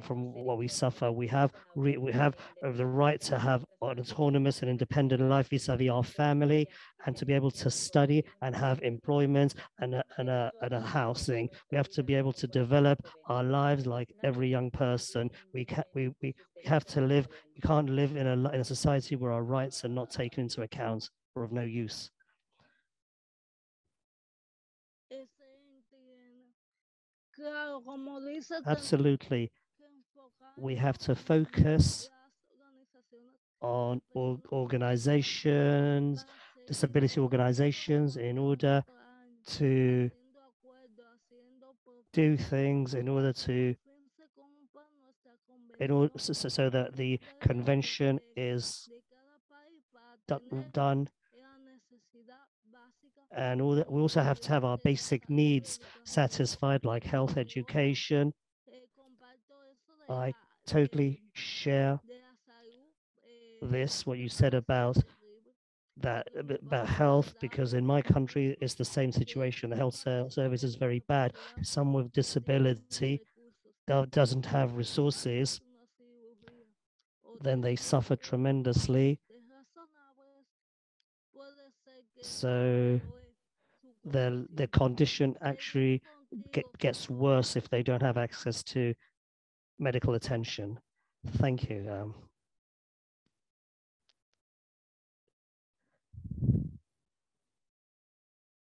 from what we suffer. We have the right to have an autonomous and independent life vis-a-vis our family, and to be able to study and have employment and a housing. We have to be able to develop our lives like every young person. We have to live. We can't live in a society where our rights are not taken into account or of no use. Absolutely. We have to focus on organizations, disability organizations, in order to do things so that the convention is done. And we also have to have our basic needs satisfied, like health, education. I totally share what you said about health, because in my country it's the same situation. The health service is very bad. Someone with disability doesn't have resources, then they suffer tremendously. So their condition actually gets worse if they don't have access to medical attention. Thank you.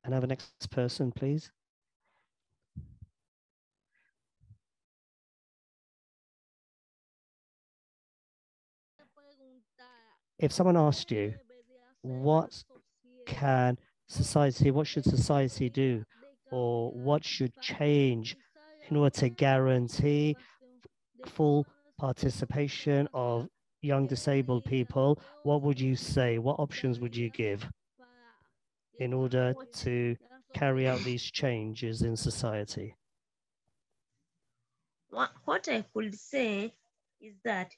And have the next person, please. If someone asked you, what should society do, or what should change in order to guarantee full participation of young disabled people, what would you say? What options would you give in order to carry out these changes in society? What I could say is that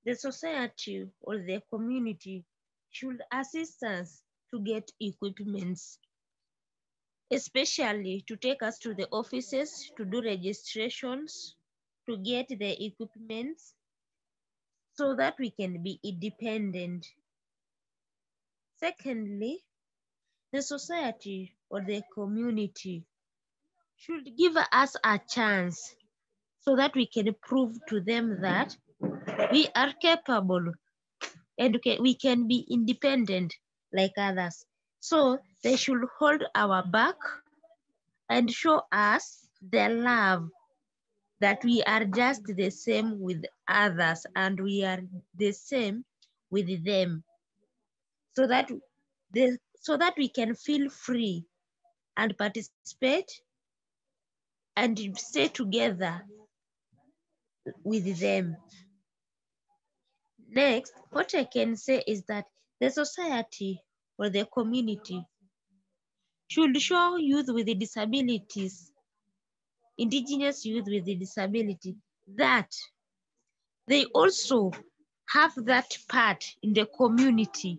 the society or the community should assist us to get equipments, especially to take us to the offices to do registrations, to get the equipments so that we can be independent. Secondly, the society or the community should give us a chance so that we can prove to them that we are capable and we can be independent like others. So they should hold our back and show us the love that we are just the same with others and we are the same with them, so that we can feel free and participate and stay together with them. Next, what I can say is that the society or the community should show youth with disabilities, indigenous youth with disability, that they also have that part in the community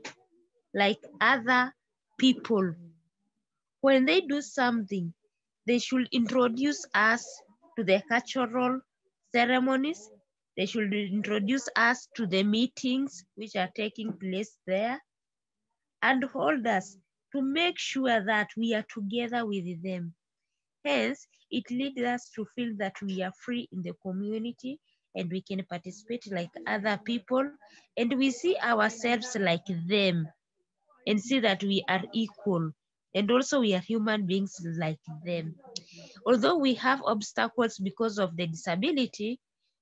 like other people. When they do something, they should introduce us to the cultural ceremonies. They should introduce us to the meetings which are taking place there and hold us to make sure that we are together with them. Hence, it leads us to feel that we are free in the community and we can participate like other people, and we see ourselves like them and see that we are equal, and also we are human beings like them. Although we have obstacles because of the disability,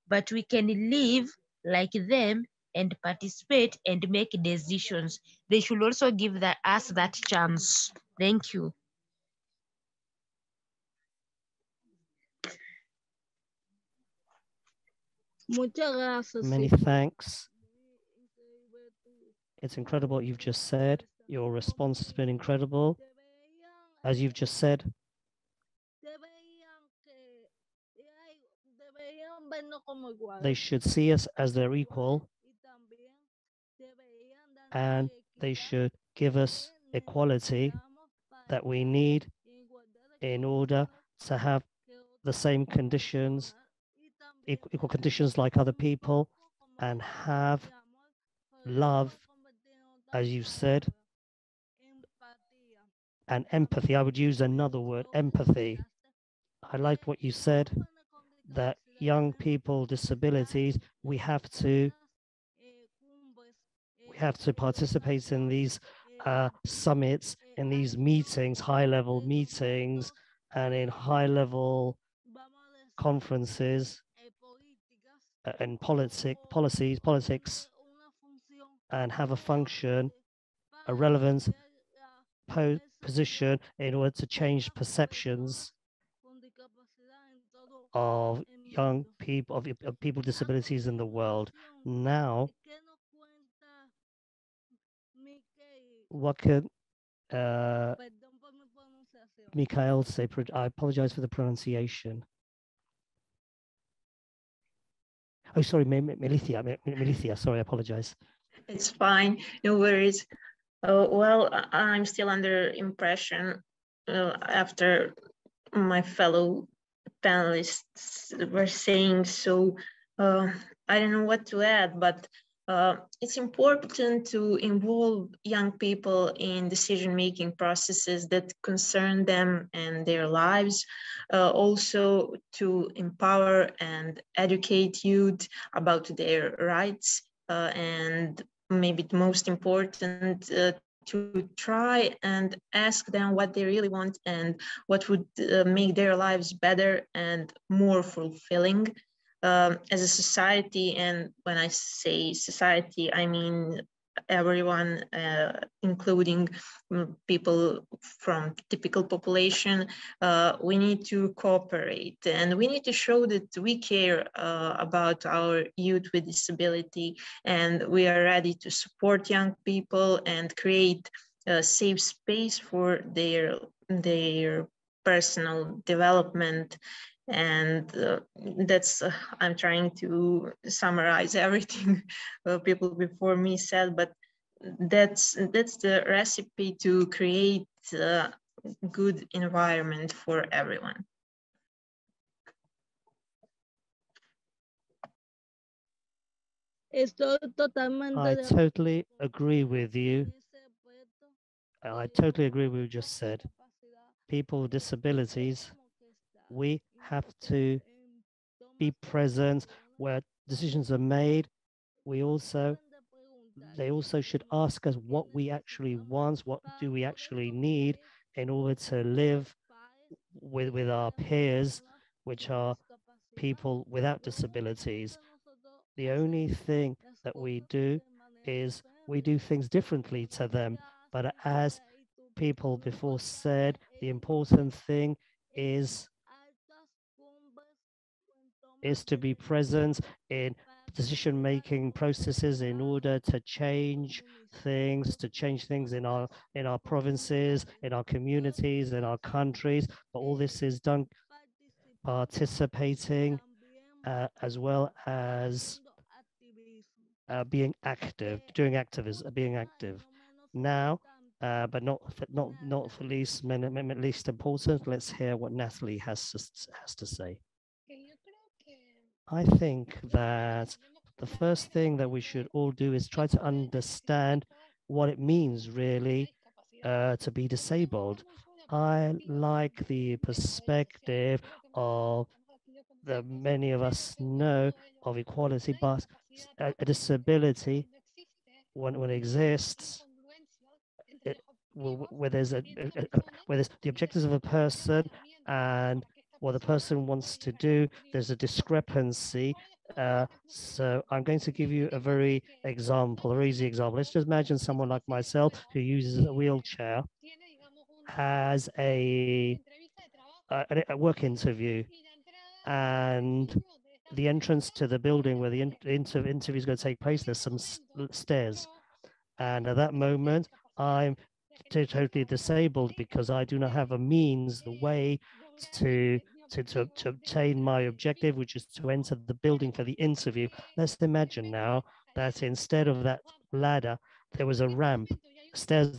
but we can live like them and participate and make decisions. They should also give us that chance. Thank you. Many thanks. It's incredible what you've just said. Your response has been incredible. As you've just said, they should see us as their equal, and they should give us equality that we need in order to have the same conditions equal conditions like other people and have love, as you said, and empathy. I would use another word, empathy. I liked what you said, that young people, disabilities, we have to participate in these summits, in these meetings, high-level meetings, and in high-level conferences and politics, and have a function, a relevant position in order to change perceptions of young people, of people with disabilities in the world. Now, what can Mikhail say? I apologize for the pronunciation. Oh, sorry, Milicia, sorry, I apologize. It's fine, no worries. Well, I'm still under impression after my fellow panelists were saying, so I don't know what to add, but it's important to involve young people in decision-making processes that concern them and their lives, also to empower and educate youth about their rights, and maybe the most important, to try and ask them what they really want and what would make their lives better and more fulfilling. As a society, and when I say society, I mean everyone, including people from typical population, we need to cooperate and we need to show that we care about our youth with disability, and we are ready to support young people and create a safe space for their personal development. And that's I'm trying to summarize everything people before me said, but that's the recipe to create a good environment for everyone. I totally agree with you. I totally agree with what you just said. People with disabilities, we have to be present where decisions are made. They also should ask us what we actually want, what do we actually need in order to live with our peers, which are people without disabilities. The only thing that we do is we do things differently to them. But as people before said, the important thing is to be present in decision-making processes in order to change things, in our provinces, in our communities, in our countries. But all this is done participating as well as being active, doing activism, being active. Now, but not least important, let's hear what Natalie has to say. I think that the first thing that we should all do is try to understand what it means really to be disabled. I like the perspective of that many of us know of equality, but a disability, when it exists, where there's the objectives of a person and what the person wants to do, there's a discrepancy. So I'm going to give you a very easy example. Let's just imagine someone like myself who uses a wheelchair, has a work interview, and the entrance to the building where the interview is going to take place, there's some stairs. And at that moment, I'm totally disabled because I do not have a means, the way to obtain my objective, which is to enter the building for the interview. Let's imagine now that instead of that ladder, there was a ramp, stairs,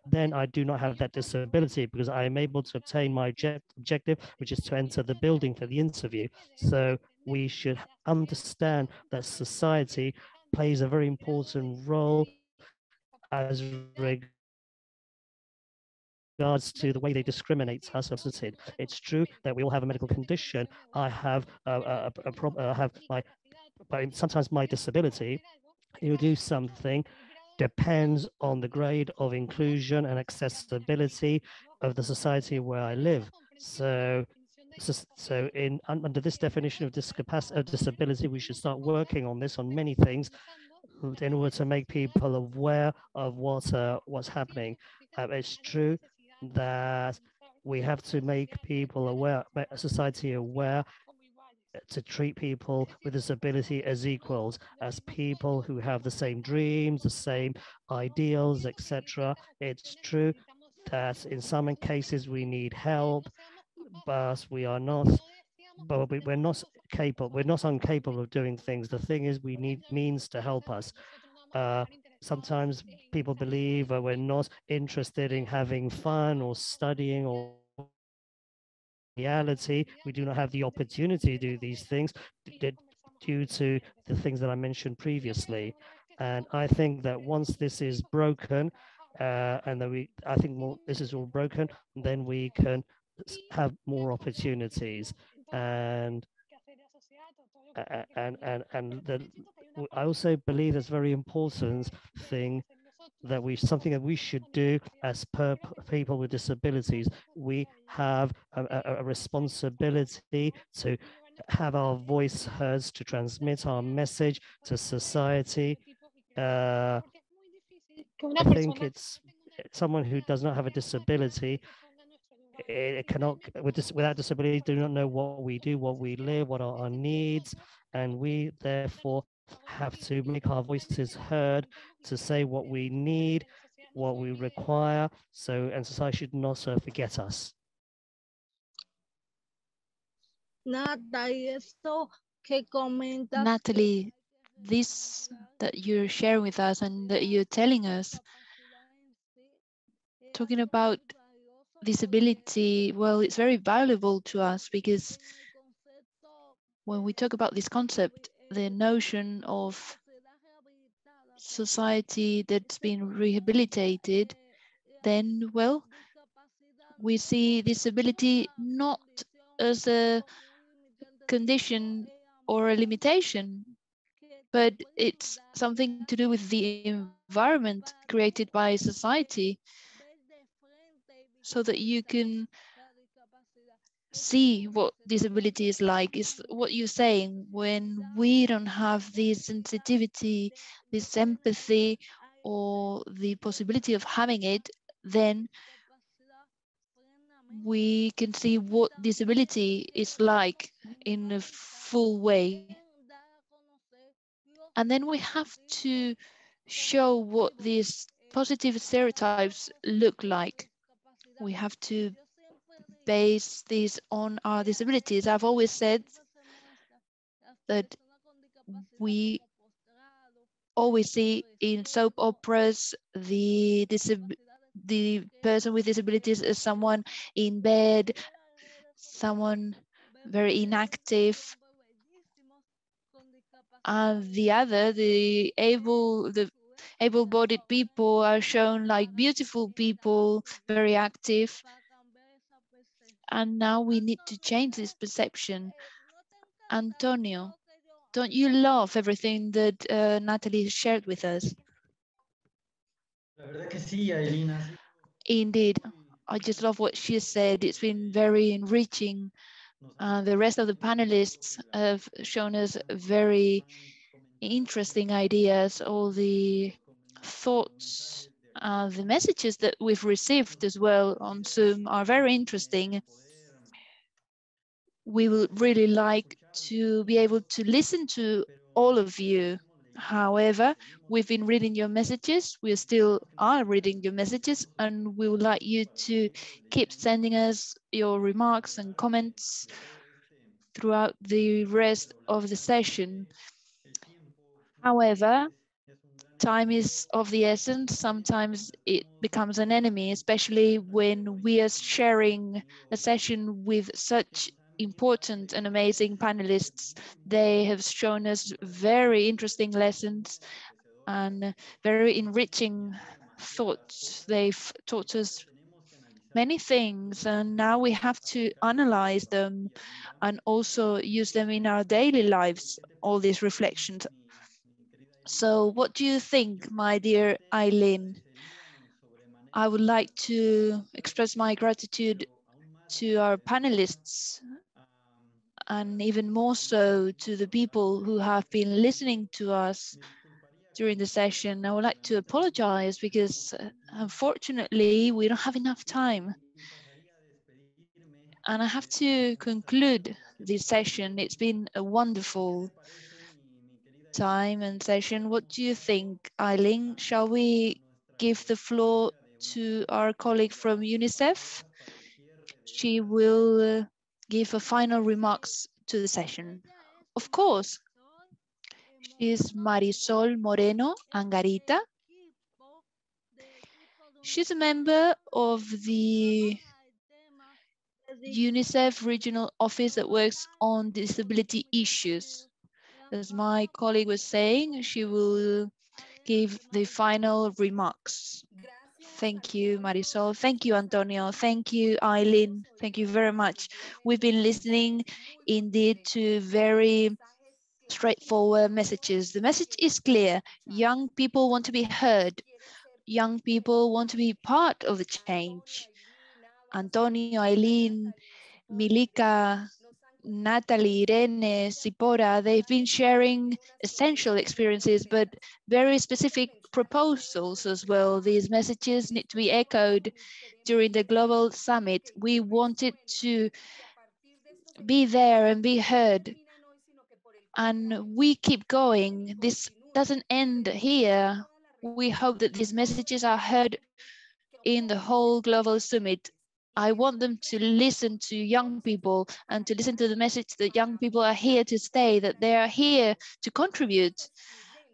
then I do not have that disability because I am able to obtain my objective, which is to enter the building for the interview. So we should understand that society plays a very important role as regards to the way they discriminate us. It's true that we all have a medical condition. I have sometimes my disability. You do something depends on the grade of inclusion and accessibility of the society where I live. So under this definition of disability, we should start working on this, on many things, in order to make people aware of what's happening. It's true that we have to make people aware, make society aware, to treat people with disability as equals, as people who have the same dreams, the same ideals, etc. It's true that in some cases we need help, but we're not capable. We're not incapable of doing things. The thing is, we need means to help us. Sometimes people believe that we're not interested in having fun or studying, or reality, we do not have the opportunity to do these things due to the things that I mentioned previously. And I think that once this is broken, and that this is all broken, then we can have more opportunities. And I also believe that's very important thing that something that we should do as people with disabilities. We have a responsibility to have our voice heard, to transmit our message to society. I think it's someone who does not have a disability. It cannot, without disability, do not know what we do, what we live, what are our needs, and we therefore have to make our voices heard, to say what we need, what we require. And society should not forget us. Natalie, this that you're sharing with us and that you're telling us, talking about disability, well, it's very valuable to us, because when we talk about this concept, the notion of society that's been rehabilitated, then, well, we see disability not as a condition or a limitation, but it's something to do with the environment created by society, so that you can see what disability is like. Is what you're saying. When we don't have this sensitivity, this empathy, or the possibility of having it, then we can see what disability is like in a full way. And then we have to show what these positive stereotypes look like. We have to base this on our disabilities. I've always said that we always see in soap operas the person with disabilities as someone in bed, someone very inactive, and the able-bodied people are shown like beautiful people, very active. And now we need to change this perception. Antonio, don't you love everything that Natalie shared with us? Indeed, I just love what she said. It's been very enriching. The rest of the panelists have shown us very interesting ideas. All the thoughts, the messages that we've received as well on Zoom are very interesting. We would really like to be able to listen to all of you. However, we've been reading your messages. We still are reading your messages, and we would like you to keep sending us your remarks and comments throughout the rest of the session. However, time is of the essence. Sometimes it becomes an enemy, especially when we are sharing a session with such important and amazing panelists. They have shown us very interesting lessons and very enriching thoughts. They've taught us many things, and now we have to analyze them and also use them in our daily lives, all these reflections. So what do you think, my dear Eileen? I would like to express my gratitude to our panelists, and even more so to the people who have been listening to us during the session. I would like to apologize because unfortunately we don't have enough time. And I have to conclude this session. It's been a wonderful time and session. What do you think, Eileen? Shall we give the floor to our colleague from UNICEF? She will give a final remarks to the session. Of course. She's Marisol Moreno Angarita. She's a member of the UNICEF regional office that works on disability issues. As my colleague was saying, she will give the final remarks. Thank you, Marisol. Thank you, Antonio. Thank you, Eileen. Thank you very much. We've been listening indeed to very straightforward messages. The message is clear. Young people want to be heard. Young people want to be part of the change. Antonio, Eileen, Milika, Natalie, Irene, Sipora, they've been sharing essential experiences, but very specific proposals as well. These messages need to be echoed during the Global Summit. We wanted to be there and be heard. And we keep going. This doesn't end here. We hope that these messages are heard in the whole Global Summit. I want them to listen to young people and to listen to the message that young people are here to stay, that they are here to contribute,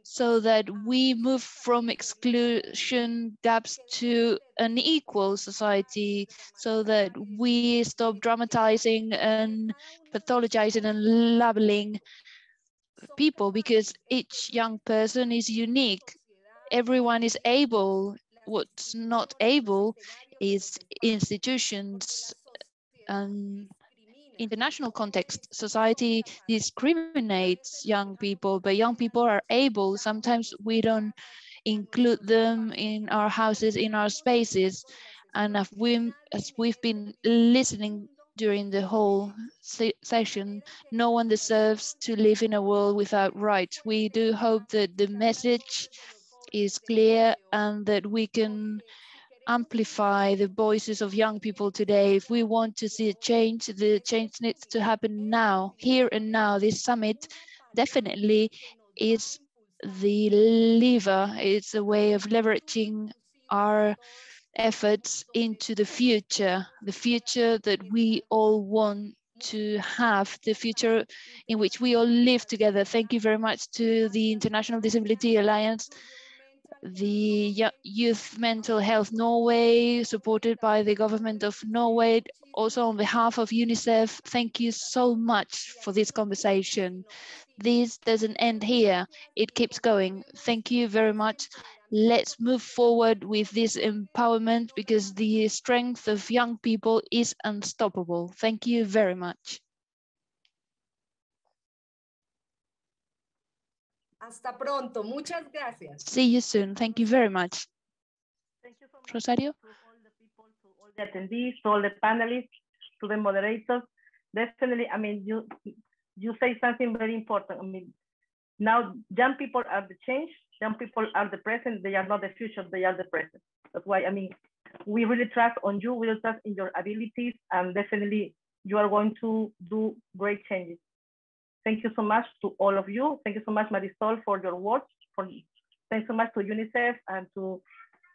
so that we move from exclusion gaps to an equal society, so that we stop dramatizing and pathologizing and labeling people, because each young person is unique. Everyone is able. What's not able is institutions and international context. Society discriminates young people, but young people are able. Sometimes we don't include them in our houses, in our spaces. And as we've been listening during the whole session, no one deserves to live in a world without rights. We do hope that the message is clear and that we can amplify the voices of young people today. If we want to see a change, the change needs to happen now, here and now. This summit definitely is the lever. It's a way of leveraging our efforts into the future that we all want to have, the future in which we all live together. Thank you very much to the International Disability Alliance, the Youth Mental Health Norway, supported by the government of Norway. Also on behalf of UNICEF, thank you so much for this conversation. This doesn't end here, it keeps going. Thank you very much. Let's move forward with this empowerment, because the strength of young people is unstoppable. Thank you very much. Hasta pronto. Muchas gracias. See you soon. Thank you very much. Thank you so much Rosario? to all the people, to all the attendees, to all the panelists, to the moderators. Definitely, I mean, you say something very important. I mean, now young people are the change. Young people are the present. They are not the future. They are the present. That's why, I mean, we really trust on you. We really trust in your abilities, and definitely you are going to do great changes. Thank you so much to all of you. Thank you so much, Marisol, for your words. Thanks so much to UNICEF and to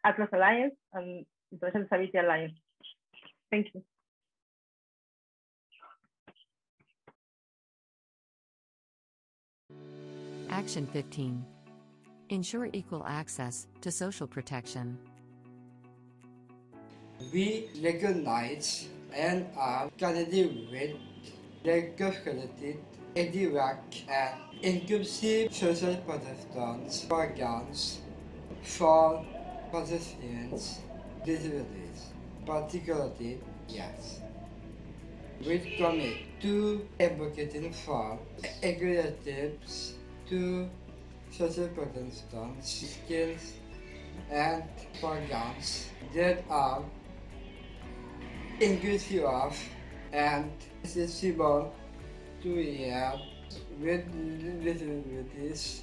Atlas Alliance and International Disability Alliance. Thank you. Action 15. Ensure equal access to social protection. We recognize and are connected with Likesquality, EduWAC, and inclusive social protections programs for participants with disabilities, particularly yes. We commit to advocating for alternatives to social protection skills and programs that are inclusive of and accessible to all with disabilities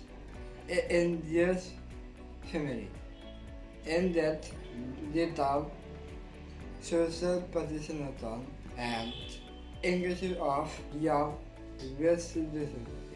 in their family, and that little social participation and inclusive of young with disabilities.